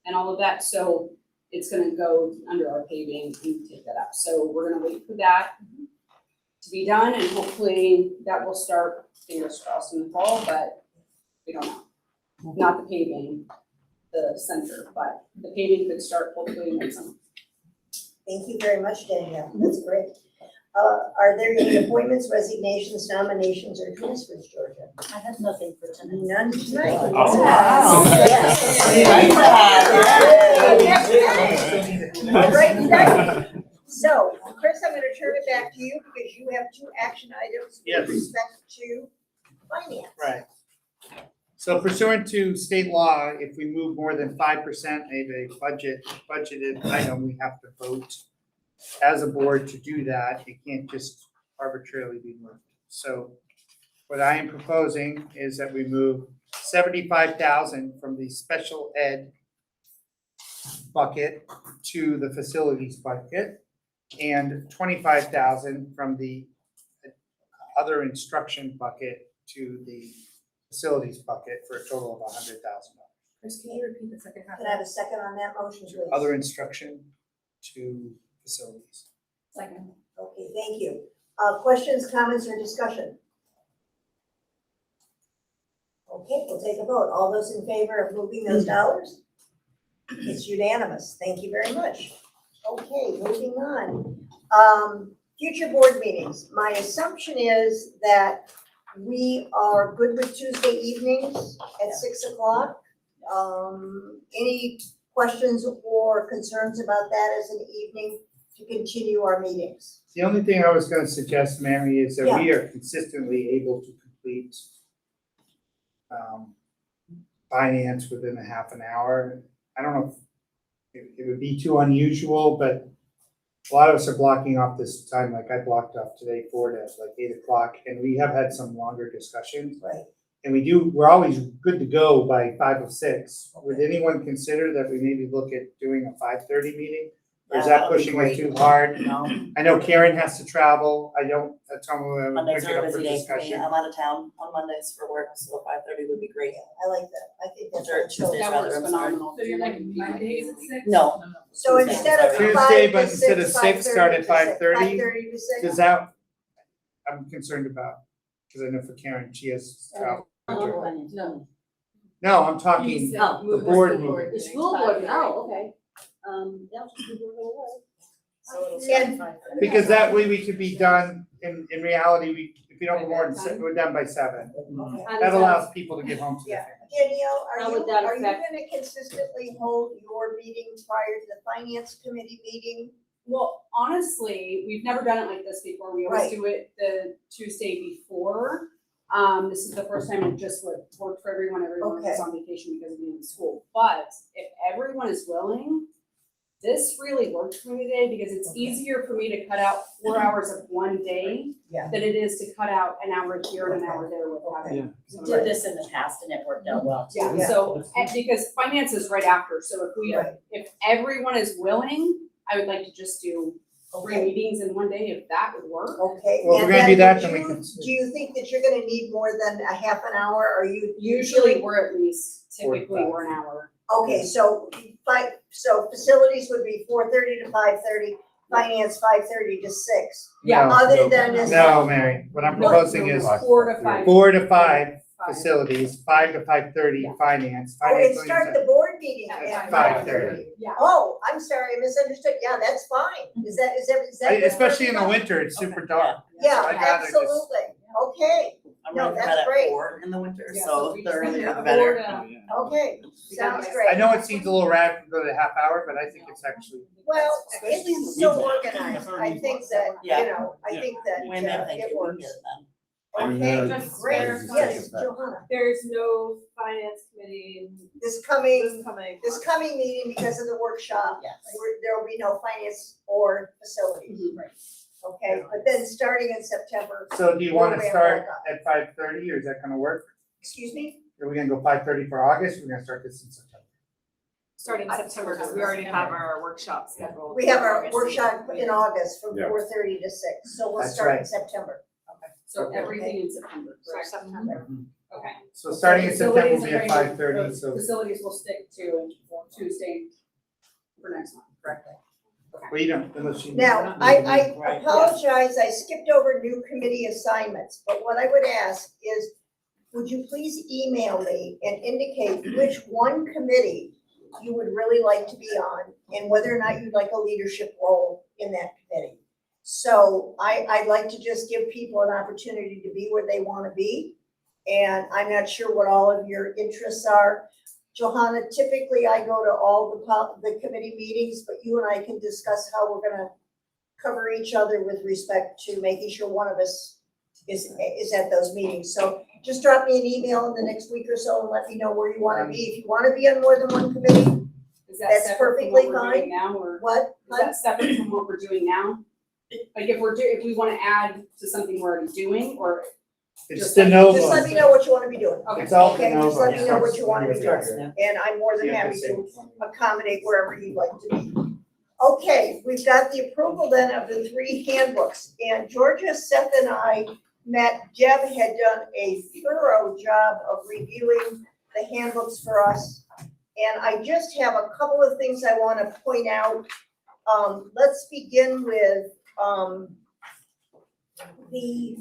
Speaker 9: and all of that. So it's gonna go under our paving and take that up. So we're gonna wait for that to be done, and hopefully that will start, fingers crossed, in the fall, but we don't know. Not the paving, the center, but the paving could start hopefully next summer.
Speaker 1: Thank you very much, Danielle. That's great. Are there any appointments, resignations, nominations, or transfers, Georgia?
Speaker 4: I have nothing for tonight.
Speaker 1: None tonight.
Speaker 2: Oh,
Speaker 1: wow. All right. So, Chris, I'm gonna turn it back to you because you have two action items
Speaker 2: Yes.
Speaker 1: with respect to finance.
Speaker 2: Right. So pursuant to state law, if we move more than 5% of a budgeted item, we have to vote as a board to do that. It can't just arbitrarily be moved. So what I am proposing is that we move 75,000 from the special ed bucket to the facilities bucket and 25,000 from the other instruction bucket to the facilities bucket for a total of $100,000.
Speaker 9: Chris, can you repeat the second half?
Speaker 1: Can I have a second on that motion, please?
Speaker 2: Other instruction to facilities.
Speaker 9: Second.
Speaker 1: Okay, thank you. Questions, comments, or discussion? Okay, we'll take a vote. All those in favor of moving those dollars? It's unanimous. Thank you very much. Okay, moving on. Future board meetings. My assumption is that we are good with Tuesday evenings at 6 o'clock. Any questions or concerns about that as an evening to continue our meetings?
Speaker 2: The only thing I was gonna suggest, Mary, is that we are consistently able to complete finance within a half an hour. I don't know if it would be too unusual, but a lot of us are blocking off this time, like I blocked off today 4 to like 8 o'clock, and we have had some longer discussions.
Speaker 1: Right.
Speaker 2: And we're always good to go by 5 or 6. Would anyone consider that we maybe look at doing a 5:30 meeting? Or is
Speaker 10: Yeah,
Speaker 2: that
Speaker 10: that would be
Speaker 2: pushing it
Speaker 10: great.
Speaker 2: too hard?
Speaker 10: No,
Speaker 2: I know Karen has to travel. That's how I'm
Speaker 10: Mondays
Speaker 2: picking
Speaker 10: are a
Speaker 2: up for
Speaker 10: busy day for me.
Speaker 2: discussion.
Speaker 10: I'm out of town on Mondays for work, so 5:30 would be great.
Speaker 1: I like that. I think that's.
Speaker 10: Or Tuesdays
Speaker 9: That
Speaker 10: rather,
Speaker 9: works
Speaker 10: I'm sorry.
Speaker 9: phenomenal.
Speaker 11: So you're like Mondays at 6?
Speaker 10: No.
Speaker 1: So
Speaker 10: Tuesday.
Speaker 1: instead of
Speaker 2: Tuesday,
Speaker 1: 5
Speaker 2: but
Speaker 1: to
Speaker 2: instead of
Speaker 1: 6,
Speaker 2: 6, start at
Speaker 1: 5:30
Speaker 2: 5:30?
Speaker 1: to 6.
Speaker 2: Does that, I'm concerned about, because I know for Karen, she has travel.
Speaker 9: No.
Speaker 2: No, I'm talking the board meeting.
Speaker 9: The school board, oh, okay. Yeah, just do it.
Speaker 4: So it'll start at
Speaker 1: And-
Speaker 4: 5:30.
Speaker 2: Because that way we could be done, in reality, if we don't go more than 6, we're done by 7. That allows people to get home to their
Speaker 1: Yeah.
Speaker 2: families.
Speaker 1: Danielle,
Speaker 9: How would that
Speaker 1: are you
Speaker 9: affect-
Speaker 1: gonna consistently hold your meeting prior to the finance committee meeting?
Speaker 9: Well, honestly, we've never done it like this before. We always
Speaker 1: Right.
Speaker 9: do it the Tuesday before. This is the first time it just worked for everyone. Everyone was
Speaker 1: Okay.
Speaker 9: on vacation because of being in school. But if everyone is willing, this really worked for me today because it's easier for me to cut out 4 hours of one day
Speaker 1: Yeah.
Speaker 9: than it is to cut out an hour here and an hour there with having.
Speaker 4: We did this in the past and it worked out well.
Speaker 9: Yeah,
Speaker 1: Yeah.
Speaker 9: so, and because finance is right after, so
Speaker 1: Right.
Speaker 9: if everyone is willing, I would like to just do 3
Speaker 1: Okay.
Speaker 9: meetings in one day, if that would work.
Speaker 1: Okay.
Speaker 2: Well, if
Speaker 1: and
Speaker 2: we're gonna do that,
Speaker 1: do
Speaker 2: then we
Speaker 1: you-
Speaker 2: can-
Speaker 1: Do you think that you're gonna need more than a half an hour? Are you
Speaker 9: Usually we're at least, typically
Speaker 2: 45.
Speaker 9: we're an hour.
Speaker 1: Okay, so facilities would be 4:30 to 5:30, finance 5:30 to 6.
Speaker 9: Yeah.
Speaker 2: No,
Speaker 1: Other than this.
Speaker 2: No, Mary, what I'm proposing is
Speaker 9: 4 to 5.
Speaker 2: 4 to 5 facilities, 5 to 5:30
Speaker 9: Yeah.
Speaker 2: finance.
Speaker 1: Oh, and
Speaker 2: finance
Speaker 1: start the board meeting
Speaker 9: Yeah,
Speaker 1: at
Speaker 2: 5:30.
Speaker 9: Yeah.
Speaker 1: Oh, I'm sorry, I misunderstood. Yeah, that's fine. Is that?
Speaker 2: Especially in the winter, it's super dark.
Speaker 1: Yeah,
Speaker 2: I'd rather just-
Speaker 1: absolutely. Okay,
Speaker 10: I'm
Speaker 1: No,
Speaker 10: running from
Speaker 1: that's
Speaker 10: bed at
Speaker 1: great.
Speaker 10: 4 in the winter,
Speaker 9: Yeah,
Speaker 10: so
Speaker 9: we
Speaker 10: the
Speaker 9: just
Speaker 10: earlier
Speaker 9: have
Speaker 10: the
Speaker 9: a
Speaker 10: better.
Speaker 9: board,
Speaker 1: okay, sounds great.
Speaker 2: I know it seems a little radical to go to a half hour, but I think it's actually,
Speaker 1: Well,
Speaker 10: Especially in the
Speaker 1: it's so
Speaker 10: winter.
Speaker 1: organized. I think that,
Speaker 10: Yeah.
Speaker 1: I think that
Speaker 10: When they think
Speaker 1: it
Speaker 10: we can
Speaker 1: works.
Speaker 10: get it done.
Speaker 1: Okay,
Speaker 11: Just
Speaker 1: great.
Speaker 11: verify
Speaker 1: Yes,
Speaker 7: that.
Speaker 1: Johanna,
Speaker 11: There's no finance committee
Speaker 1: this coming,
Speaker 11: coming.
Speaker 1: this coming meeting because of the workshop,
Speaker 10: Yes.
Speaker 1: there will be no finance or facilities.
Speaker 9: Mhm.
Speaker 1: Okay, but then starting in September,
Speaker 2: so do you wanna
Speaker 1: We'll ramp
Speaker 2: start
Speaker 1: back up.
Speaker 2: at 5:30 or is that gonna work?
Speaker 1: excuse me?
Speaker 2: Are we gonna go 5:30 for August? We're gonna start this in September.
Speaker 11: Starting in September, because we already have our workshop scheduled.
Speaker 1: We have
Speaker 11: for
Speaker 1: our
Speaker 11: August.
Speaker 1: workshop in August from
Speaker 7: Yeah.
Speaker 1: 4:30 to 6, so we'll
Speaker 2: That's
Speaker 1: start in
Speaker 2: right.
Speaker 1: September.
Speaker 9: So everything in September,
Speaker 11: So
Speaker 9: correct?
Speaker 11: September.
Speaker 9: Okay.
Speaker 2: So starting in September will
Speaker 9: Facilities
Speaker 2: be at
Speaker 9: are
Speaker 2: 5:30,
Speaker 9: going-
Speaker 2: so,
Speaker 9: Facilities will stick to Tuesday for next month, correct?
Speaker 2: well, you don't, unless you.
Speaker 1: Now, I
Speaker 10: Right.
Speaker 1: apologize, I skipped over new committee assignments, but what I would ask is, would you please email me and indicate which one committee you would really like to be on, and whether or not you'd like a leadership role in that committee? So I'd like to just give people an opportunity to be where they wanna be, and I'm not sure what all of your interests are. Johanna, typically I go to all the committee meetings, but you and I can discuss how we're gonna cover each other with respect to making sure one of us is at those meetings. So just drop me an email in the next week or so and let me know where you wanna be. If you wanna be on more than one committee,
Speaker 9: Is that
Speaker 1: That's
Speaker 9: separate from
Speaker 1: perfectly
Speaker 9: what we're doing now, or
Speaker 1: what?
Speaker 9: is that separate from what we're doing now? Like if if we wanna add to something we're already doing, or,
Speaker 2: It's
Speaker 9: Just
Speaker 2: de
Speaker 9: let-
Speaker 2: novo.
Speaker 1: Just let me know what you wanna be doing.
Speaker 9: okay.
Speaker 2: It's all de
Speaker 1: Okay, just let me
Speaker 2: novo.
Speaker 1: know what you wanna be doing,
Speaker 10: Yeah.
Speaker 1: and I'm more than
Speaker 2: You have
Speaker 1: happy
Speaker 2: say
Speaker 1: to
Speaker 2: which one.
Speaker 1: accommodate wherever you'd like to be. Okay, we've got the approval then of the 3 handbooks, and Georgia, Seth, and I met. Deb had done a thorough job of reviewing the handbooks for us. And I just have a couple of things I wanna point out. Let's begin with, the,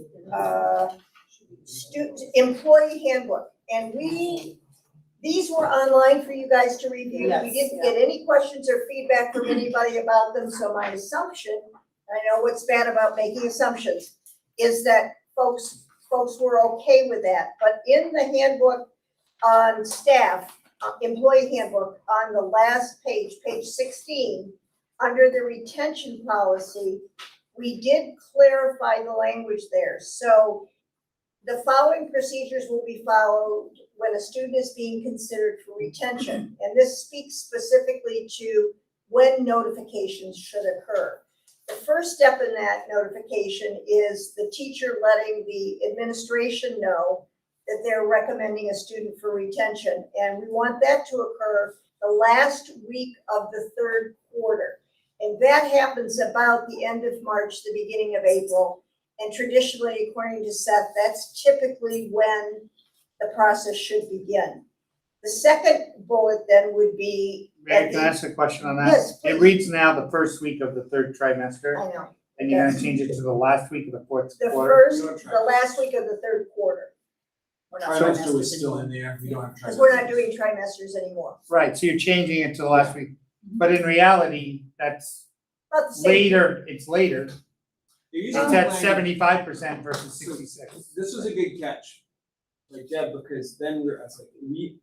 Speaker 1: employee handbook. And these were online for you guys to review. We
Speaker 10: Yes.
Speaker 1: didn't get any questions or feedback from anybody about them, so my assumption, I know what's bad about making assumptions, is that folks were okay with that. But in the handbook on staff, employee handbook, on the last page, page 16, under the retention policy, we did clarify the language there. So the following procedures will be followed when a student is being considered for retention. And this speaks specifically to when notifications should occur. The first step in that notification is the teacher letting the administration know that they're recommending a student for retention. And we want that to occur the last week of the third quarter. And that happens about the end of March, the beginning of April. And traditionally, according to Seth, that's typically when the process should begin. The second bullet then would be.
Speaker 2: Mary, can I ask a question on that?
Speaker 1: Yes,
Speaker 2: It
Speaker 1: please.
Speaker 2: reads now the first week of the third trimester,
Speaker 1: I know.
Speaker 2: and you're gonna change it to the last week of the fourth
Speaker 1: The
Speaker 2: quarter?
Speaker 1: the last week of the third quarter. We're not
Speaker 5: Trimester was
Speaker 1: trimesters
Speaker 5: still
Speaker 1: anymore.
Speaker 5: in there, we don't have trimesters.
Speaker 1: Because we're not doing trimesters anymore.
Speaker 2: Right, so you're changing it to the last week, but in reality, that's
Speaker 1: About the same.
Speaker 2: later, it's later.
Speaker 5: They're using
Speaker 2: It's
Speaker 5: the
Speaker 2: at
Speaker 5: language-
Speaker 2: 75% versus 66.
Speaker 5: This was a good catch, like Deb, because then I was like,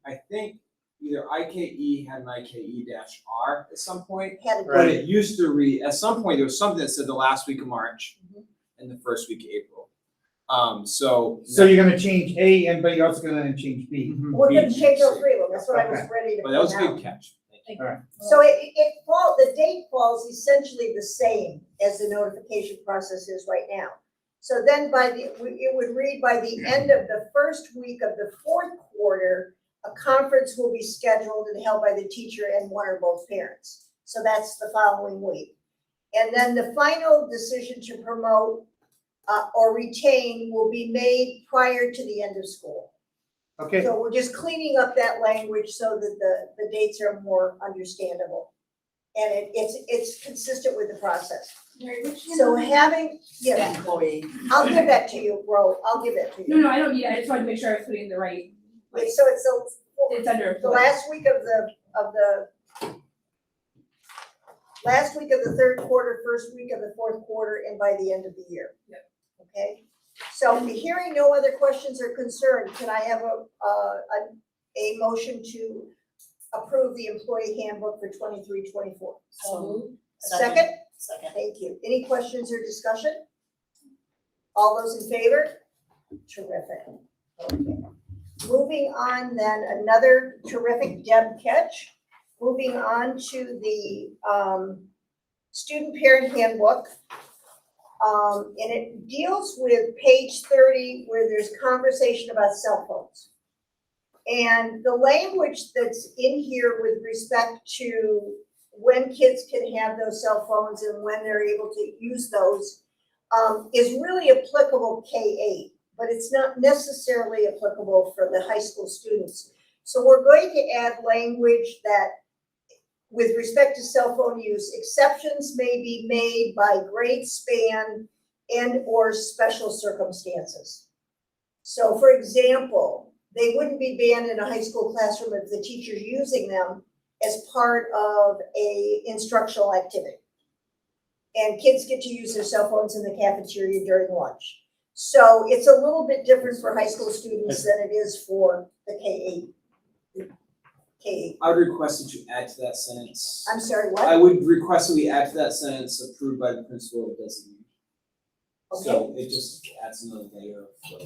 Speaker 5: I think either IKE had an IKE-R at some point,
Speaker 1: Had a
Speaker 5: but
Speaker 1: date.
Speaker 5: it used to read, at some point, there was something that said the last week of March and the first week of April. So.
Speaker 2: So you're gonna change A, and but you're also gonna change B.
Speaker 1: We're gonna change all three of them. That's what I was
Speaker 2: Okay.
Speaker 1: ready to
Speaker 5: But that was a
Speaker 1: point out.
Speaker 5: good catch. Thank you.
Speaker 1: So the date falls essentially the same as the notification process is right now. So then it would read by the end of the first week of the fourth quarter, a conference will be scheduled and held by the teacher and one or both parents. So that's the following week. And then the final decision to promote or retain will be made prior to the end of school.
Speaker 2: Okay,
Speaker 1: So we're just cleaning up that language so that the dates are more understandable. And it's consistent with the process.
Speaker 11: Mary, which
Speaker 1: So having, yeah,
Speaker 10: Employee.
Speaker 1: I'll give that to you, Ro, I'll give it to
Speaker 11: No,
Speaker 1: you.
Speaker 11: no, I don't need it. I just wanted to make sure I was putting the right,
Speaker 1: Okay, so it's
Speaker 11: it's under.
Speaker 1: the last week of last week of the third quarter, first week of the fourth quarter, and by the end of the year.
Speaker 11: Yep.
Speaker 1: Okay, so hearing no other questions or concerns, can I have a motion to approve the employee handbook for 23-24?
Speaker 10: So moved.
Speaker 1: A second?
Speaker 10: Second.
Speaker 1: Thank you. Any questions or discussion? All those in favor? Terrific. Okay. Moving on then, another terrific Deb catch. Moving on to the student parent handbook. And it deals with page 30 where there's conversation about cell phones. And the language that's in here with respect to when kids can have those cell phones and when they're able to use those is really applicable K-8, but it's not necessarily applicable for the high school students. So we're going to add language that with respect to cell phone use, exceptions may be made by grade span and or special circumstances. So for example, they wouldn't be banned in a high school classroom if the teacher's using them as part of a instructional activity. And kids get to use their cell phones in the cafeteria during lunch. So it's a little bit different for high school students than it is for the K-8.
Speaker 5: I would request that you add to that sentence.
Speaker 1: I'm sorry,
Speaker 5: I
Speaker 1: what?
Speaker 5: would request that we add to that sentence approved by the principal or designee. So it just adds another layer of.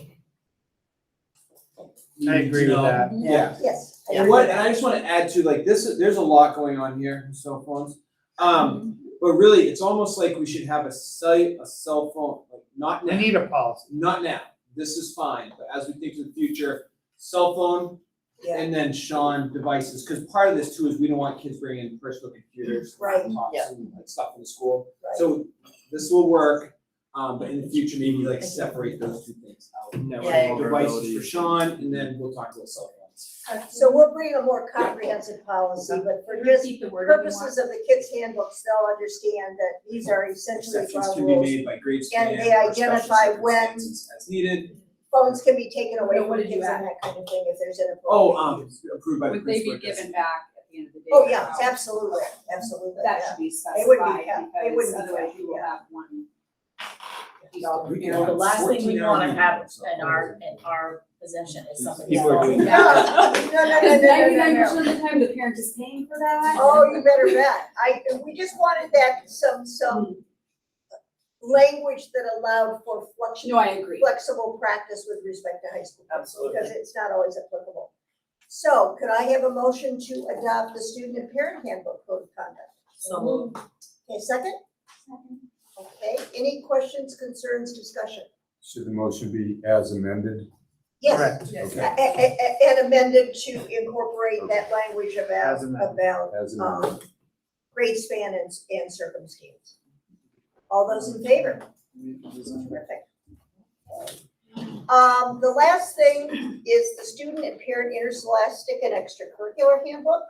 Speaker 2: I agree with that.
Speaker 5: Yeah.
Speaker 1: Yes. I
Speaker 5: And
Speaker 1: agree.
Speaker 5: and I just wanna add to, like, there's a lot going on here with cell phones. But really, it's almost like we should have a cell phone, like, not
Speaker 2: We
Speaker 5: now,
Speaker 2: need a policy.
Speaker 5: not now, this is fine, but as we think to the future, cell phone,
Speaker 1: Yeah,
Speaker 5: and then Sean devices, cause part of this too is we don't want kids bringing in personal computers,
Speaker 1: Right.
Speaker 5: laptops
Speaker 10: Yeah.
Speaker 5: and stuff in the school.
Speaker 1: right.
Speaker 5: So this will work, but in the future, maybe like separate those two things out.
Speaker 10: Yeah.
Speaker 5: Devices for Sean, and then we'll talk about cell phones.
Speaker 1: So we'll bring a more comprehensive policy, but for just
Speaker 11: Repeat the word if you want.
Speaker 1: purposes of the kids' handbooks, they'll understand that these are essentially
Speaker 5: Exceptions
Speaker 1: ground
Speaker 5: can be
Speaker 1: rules.
Speaker 5: made by grade
Speaker 1: And
Speaker 5: span
Speaker 1: they
Speaker 5: or special
Speaker 1: identify when-
Speaker 5: circumstances as needed.
Speaker 1: Phones can be taken away
Speaker 11: No,
Speaker 1: from
Speaker 11: what
Speaker 1: kids
Speaker 11: did you
Speaker 1: and
Speaker 11: add?
Speaker 1: that kind of thing if there's inappropriate
Speaker 5: Oh,
Speaker 1: use.
Speaker 5: approved by the
Speaker 9: Would they
Speaker 5: principal.
Speaker 9: be given back at the end of the day?
Speaker 1: Oh, yeah, absolutely, absolutely,
Speaker 9: That
Speaker 1: yeah.
Speaker 9: should be
Speaker 1: They wouldn't be
Speaker 9: specified,
Speaker 1: kept. They
Speaker 9: because
Speaker 1: wouldn't be
Speaker 9: otherwise
Speaker 1: kept,
Speaker 9: you will
Speaker 1: yeah.
Speaker 9: have one
Speaker 5: We can
Speaker 4: You know, the
Speaker 5: have
Speaker 4: last thing we
Speaker 5: 14
Speaker 4: wanna
Speaker 5: hour
Speaker 4: have
Speaker 5: meetings.
Speaker 4: in our possession is something.
Speaker 6: People are doing
Speaker 1: No, no, no, no, no.
Speaker 9: of the time, the parent is paying for that.
Speaker 1: Oh, you better bet. We just wanted that, some language that allowed for
Speaker 9: No, I agree.
Speaker 1: flexible practice with respect to high school.
Speaker 3: Absolutely.
Speaker 1: Because it's not always applicable. So could I have a motion to adopt the student and parent handbook code of conduct?
Speaker 10: So moved.
Speaker 1: Okay, second? Okay, any questions, concerns, discussion?
Speaker 7: Should the motion be as amended?
Speaker 1: Yes.
Speaker 7: Okay,
Speaker 1: And amended to incorporate that language about,
Speaker 2: As amended.
Speaker 7: as amended.
Speaker 1: grade span and circumstance. All those in favor? Terrific. The last thing is the student and parent interscholastic and extracurricular handbook.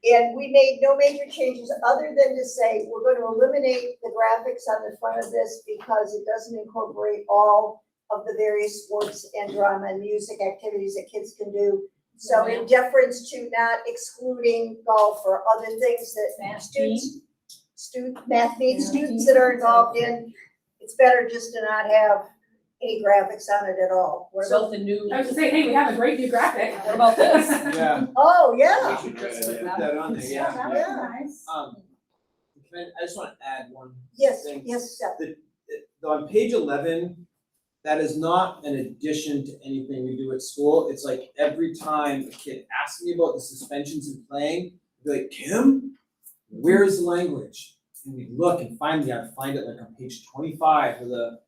Speaker 1: And we made no major changes other than to say, we're going to eliminate the graphics on the front of this because it doesn't incorporate all of the various sports and drama and music activities that kids can do. So in deference to not excluding golf or other things that math needs students that are involved in, it's better just to not have any graphics on it at all.
Speaker 4: What about the new?
Speaker 11: I was gonna say, hey, we have a great new graphic.
Speaker 4: What about this?
Speaker 5: Yeah.
Speaker 1: Oh, yeah.
Speaker 5: We should put that on there,
Speaker 8: Yeah, that
Speaker 5: yeah.
Speaker 8: was nice.
Speaker 5: I just wanna add one
Speaker 1: Yes,
Speaker 5: thing.
Speaker 1: yes, Seth.
Speaker 5: On page 11, that is not an addition to anything we do at school. It's like every time a kid asks me about the suspensions and playing, I'd be like, Kim, where is the language? And we look and finally I'd find it like on page 25 of the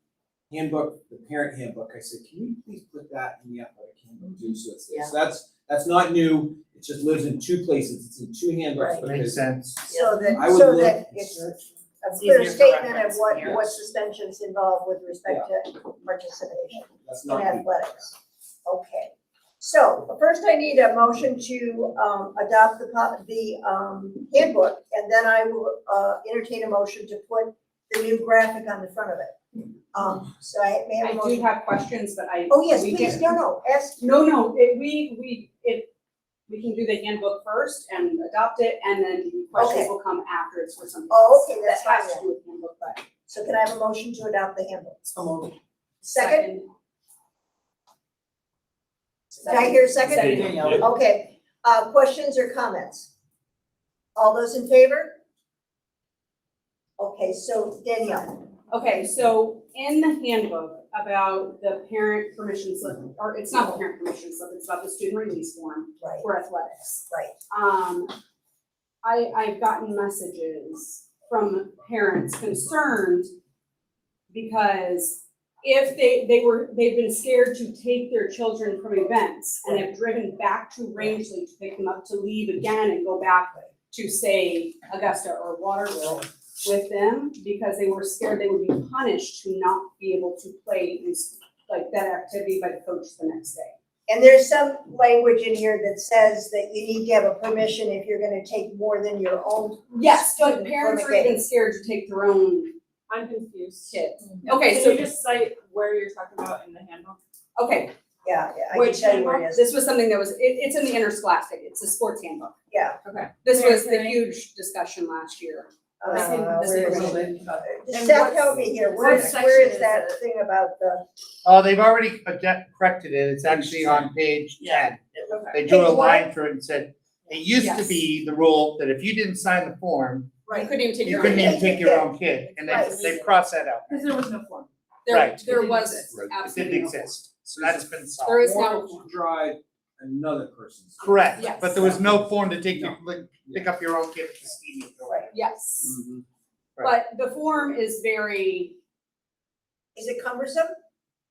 Speaker 5: handbook, the parent handbook. I said, can you please put that in the athletic handbook too? So it's there. So that's not new. It just lives in two places. It's in two handbooks.
Speaker 1: Right.
Speaker 2: Makes
Speaker 5: because
Speaker 2: sense.
Speaker 1: So that,
Speaker 5: I would
Speaker 1: so
Speaker 5: look
Speaker 1: that
Speaker 5: and
Speaker 1: it's
Speaker 5: search.
Speaker 1: a
Speaker 4: It's
Speaker 1: clear
Speaker 4: easier for
Speaker 1: statement of
Speaker 4: reference,
Speaker 1: what
Speaker 4: yeah.
Speaker 1: suspensions involve with respect to participation
Speaker 5: That's
Speaker 1: in
Speaker 5: not new.
Speaker 1: athletics. Okay, so first I need a motion to adopt the handbook, and then I will entertain a motion to put the new graphic on the front of it. So I may have a
Speaker 9: I do
Speaker 1: motion.
Speaker 9: have questions, but I.
Speaker 1: Oh, yes,
Speaker 9: we
Speaker 1: please,
Speaker 9: can-
Speaker 1: no, ask.
Speaker 9: No, if we can do the handbook first and adopt it, and then questions
Speaker 1: Okay.
Speaker 9: will come after it's for something
Speaker 1: Oh,
Speaker 9: else.
Speaker 1: okay, that's
Speaker 9: That has
Speaker 1: fine
Speaker 9: to do with handbook, but.
Speaker 1: So can I have a motion to adopt the handbook?
Speaker 10: So moved.
Speaker 1: Second, did I hear a second?
Speaker 10: Danielle.
Speaker 1: Okay, questions or comments? All those in favor? Okay, so Danielle,
Speaker 9: Okay, so in the handbook about the parent permission slip, or it's not the parent permission slip, it's about the student release form
Speaker 1: right,
Speaker 9: for athletics.
Speaker 1: right,
Speaker 9: I've gotten messages from parents concerned because if they've been scared to take their children from events and have driven back to Rangeley to pick them up to leave again and go back to say Augusta or Waterville with them because they were scared they would be punished to not be able to play in like that activity by the coach the next day.
Speaker 1: and there's some language in here that says that you need to have a permission if you're gonna take more than your own.
Speaker 9: Yes, but
Speaker 1: Student
Speaker 9: parents
Speaker 1: from
Speaker 9: are
Speaker 1: a
Speaker 9: even scared to take their own
Speaker 11: I'm confused.
Speaker 9: kids.
Speaker 11: Can
Speaker 9: Okay, so
Speaker 11: you just cite where you're talking about in the handbook?
Speaker 9: okay,
Speaker 1: Yeah, I can
Speaker 9: which
Speaker 1: tell you where it
Speaker 9: handbook?
Speaker 1: is.
Speaker 9: This was something that was, it's in the interscholastic, it's a sports handbook.
Speaker 1: Yeah.
Speaker 9: Okay. This
Speaker 11: Where-
Speaker 9: was the
Speaker 11: where-
Speaker 9: huge discussion last year.
Speaker 1: Where is
Speaker 9: And
Speaker 1: Seth,
Speaker 11: what's-
Speaker 1: help me here,
Speaker 11: what
Speaker 1: where
Speaker 11: section
Speaker 1: is
Speaker 11: is
Speaker 1: that
Speaker 11: it?
Speaker 1: thing about the?
Speaker 2: Oh, they've already corrected it. It's actually on page 10. They drew a
Speaker 1: Page what?
Speaker 2: line through it and said, it used to
Speaker 9: Yes.
Speaker 2: be the rule that if you didn't sign the form,
Speaker 9: You couldn't even take
Speaker 2: you
Speaker 9: your
Speaker 2: couldn't
Speaker 9: own
Speaker 2: even
Speaker 9: kid.
Speaker 2: take your own kid. And
Speaker 1: Right.
Speaker 2: they've crossed that out.
Speaker 11: Because there was no form.
Speaker 9: There,
Speaker 2: Right.
Speaker 9: there
Speaker 11: It
Speaker 9: was
Speaker 11: didn't
Speaker 7: Right.
Speaker 2: It
Speaker 9: absolutely
Speaker 2: didn't
Speaker 9: no
Speaker 2: exist. So that's been
Speaker 9: There
Speaker 2: solved.
Speaker 9: is now,
Speaker 5: Or to drive another person's.
Speaker 2: Correct.
Speaker 9: Yes.
Speaker 2: But there was no form to take your, pick up your own kid at the stadium.
Speaker 9: yes.
Speaker 2: Mhm.
Speaker 9: But the form is very,
Speaker 1: Is it cumbersome?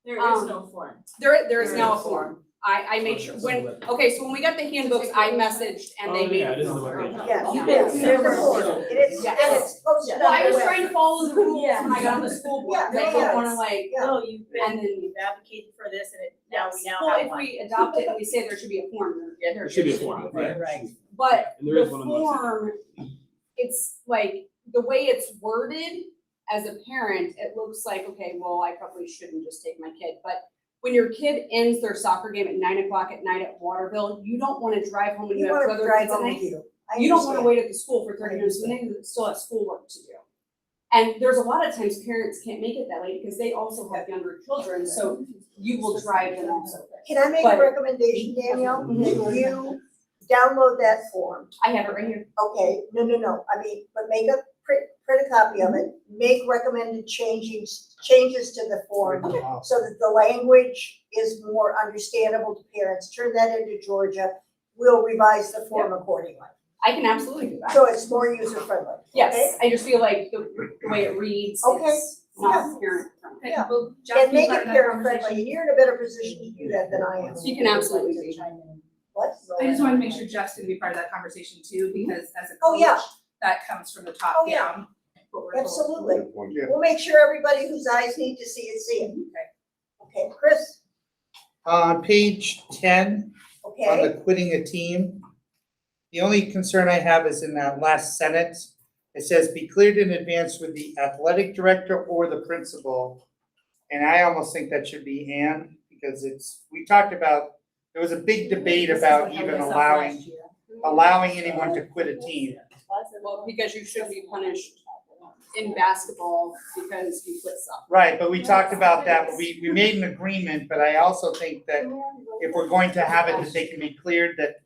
Speaker 11: There is
Speaker 9: Um,
Speaker 11: no form.
Speaker 9: there is now a form. I made sure, okay, so when we got the handbooks, I messaged and they made a form.
Speaker 1: Yes,
Speaker 9: Yeah.
Speaker 1: yes, there's a form, and it's,
Speaker 9: Yes.
Speaker 1: and it's posted
Speaker 9: Well,
Speaker 1: on
Speaker 9: I
Speaker 1: the
Speaker 9: was
Speaker 1: web.
Speaker 9: trying to follow the rules
Speaker 4: Yeah.
Speaker 9: when I got on the school board,
Speaker 1: Yeah,
Speaker 9: I
Speaker 1: no,
Speaker 9: don't wanna
Speaker 1: yes.
Speaker 9: like,
Speaker 1: Yeah.
Speaker 4: No, you've
Speaker 9: And
Speaker 4: been,
Speaker 9: then-
Speaker 4: you've advocated for this and now we now
Speaker 9: well,
Speaker 4: have
Speaker 9: if
Speaker 4: one.
Speaker 9: we adopt it and we say there should be a form,
Speaker 4: Yeah,
Speaker 9: there
Speaker 6: should be a
Speaker 9: should
Speaker 6: form,
Speaker 9: be.
Speaker 4: Right.
Speaker 9: But
Speaker 6: And there is
Speaker 9: the
Speaker 6: one on the website.
Speaker 9: form, it's like, the way it's worded, as a parent, it looks like, okay, well, I probably shouldn't just take my kid, but when your kid ends their soccer game at 9 o'clock at night at Waterville, you don't wanna drive home and you
Speaker 1: You
Speaker 9: have
Speaker 1: wanna
Speaker 9: other
Speaker 1: drive
Speaker 9: kids at
Speaker 1: home
Speaker 9: night.
Speaker 1: with you. I
Speaker 9: You don't wanna
Speaker 1: understand.
Speaker 9: wait at the school for
Speaker 1: I
Speaker 9: 30 minutes when they still have schoolwork to do. And there's a lot of times parents can't make it that late because they also have younger children, so you will drive them also.
Speaker 1: Can I make a recommendation, Danielle? That you download that form.
Speaker 9: I have it right here.
Speaker 1: Okay, no, I mean, but make a, print a copy of it, make recommended changes to the form so that the language is more understandable to parents. Turn that into Georgia. We'll revise the form accordingly.
Speaker 9: I can absolutely do that.
Speaker 1: So it's more user friendly.
Speaker 9: Yes, I just feel like the way it reads
Speaker 1: Okay.
Speaker 9: is not parent friendly.
Speaker 1: Yeah.
Speaker 11: Well,
Speaker 1: And make
Speaker 11: Jackie's part
Speaker 1: it
Speaker 11: of that
Speaker 1: parent
Speaker 11: conversation.
Speaker 1: friendly. You're in a better position to do that than I am.
Speaker 9: You can absolutely do that.
Speaker 1: What?
Speaker 11: I just wanted to make sure Jeff's gonna be part of that conversation too, because as a
Speaker 1: Oh, yeah.
Speaker 11: coach, that comes from the top
Speaker 1: Oh, yeah.
Speaker 11: down. what we're told.
Speaker 1: Absolutely.
Speaker 2: Yeah.
Speaker 1: We'll make sure everybody whose eyes need to see it, see it. Okay, Chris,
Speaker 2: On page 10, on
Speaker 1: okay?
Speaker 2: the quitting a team, the only concern I have is in that last sentence. It says, be cleared in advance with the athletic director or the principal. And I almost think that should be and, because we talked about, there was a big debate about even allowing anyone to quit a team.
Speaker 9: Well, because you should be punished in basketball because you quit soccer.
Speaker 2: Right, but we talked about that, but we made an agreement, but I also think that if we're going to have it, that they can be cleared, that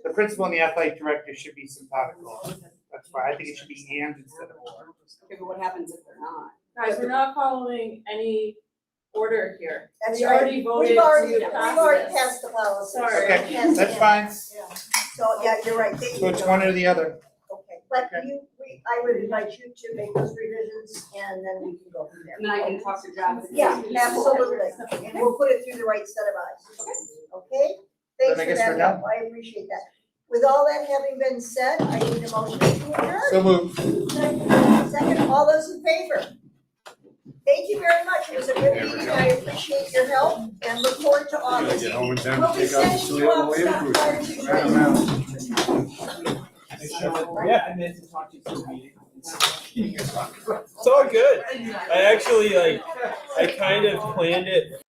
Speaker 2: the principal and the athletic director should be simpatico. That's why I think it should be and instead of or.
Speaker 9: Okay, but what happens if they're not?
Speaker 12: Guys, we're not following any order here.
Speaker 1: That's
Speaker 12: We
Speaker 1: right.
Speaker 12: already voted
Speaker 1: We've already
Speaker 12: to pass
Speaker 1: passed
Speaker 12: this.
Speaker 1: the policy.
Speaker 12: Sorry.
Speaker 2: Okay, that's fine.
Speaker 1: So, yeah, you're right. Thank
Speaker 2: So
Speaker 1: you,
Speaker 2: it's
Speaker 1: John.
Speaker 2: one or the other.
Speaker 1: Okay, but I would invite you to make those revisions and then we can go from there.
Speaker 9: And then I can talk to John.
Speaker 1: Yeah, absolutely. And we'll put it through the right set of eyes. Okay? Thanks
Speaker 2: Then I
Speaker 1: for
Speaker 2: guess
Speaker 1: that
Speaker 2: we're done.
Speaker 1: help. I appreciate that. With all that having been said, I need a motion to adjourn.
Speaker 2: So moved.
Speaker 1: Second, all those in favor? Thank you very much. It was a good meeting. I appreciate your help and look forward to August.
Speaker 7: Get home in time
Speaker 1: We'll
Speaker 7: to
Speaker 1: be
Speaker 7: take out the
Speaker 1: sending you
Speaker 7: Toyota
Speaker 1: out
Speaker 7: Land
Speaker 1: stuff prior
Speaker 7: Cruiser.
Speaker 1: to
Speaker 7: I don't know.
Speaker 5: Yeah, I meant to talk to you through the meeting.
Speaker 6: It's all good. I actually I kind of planned it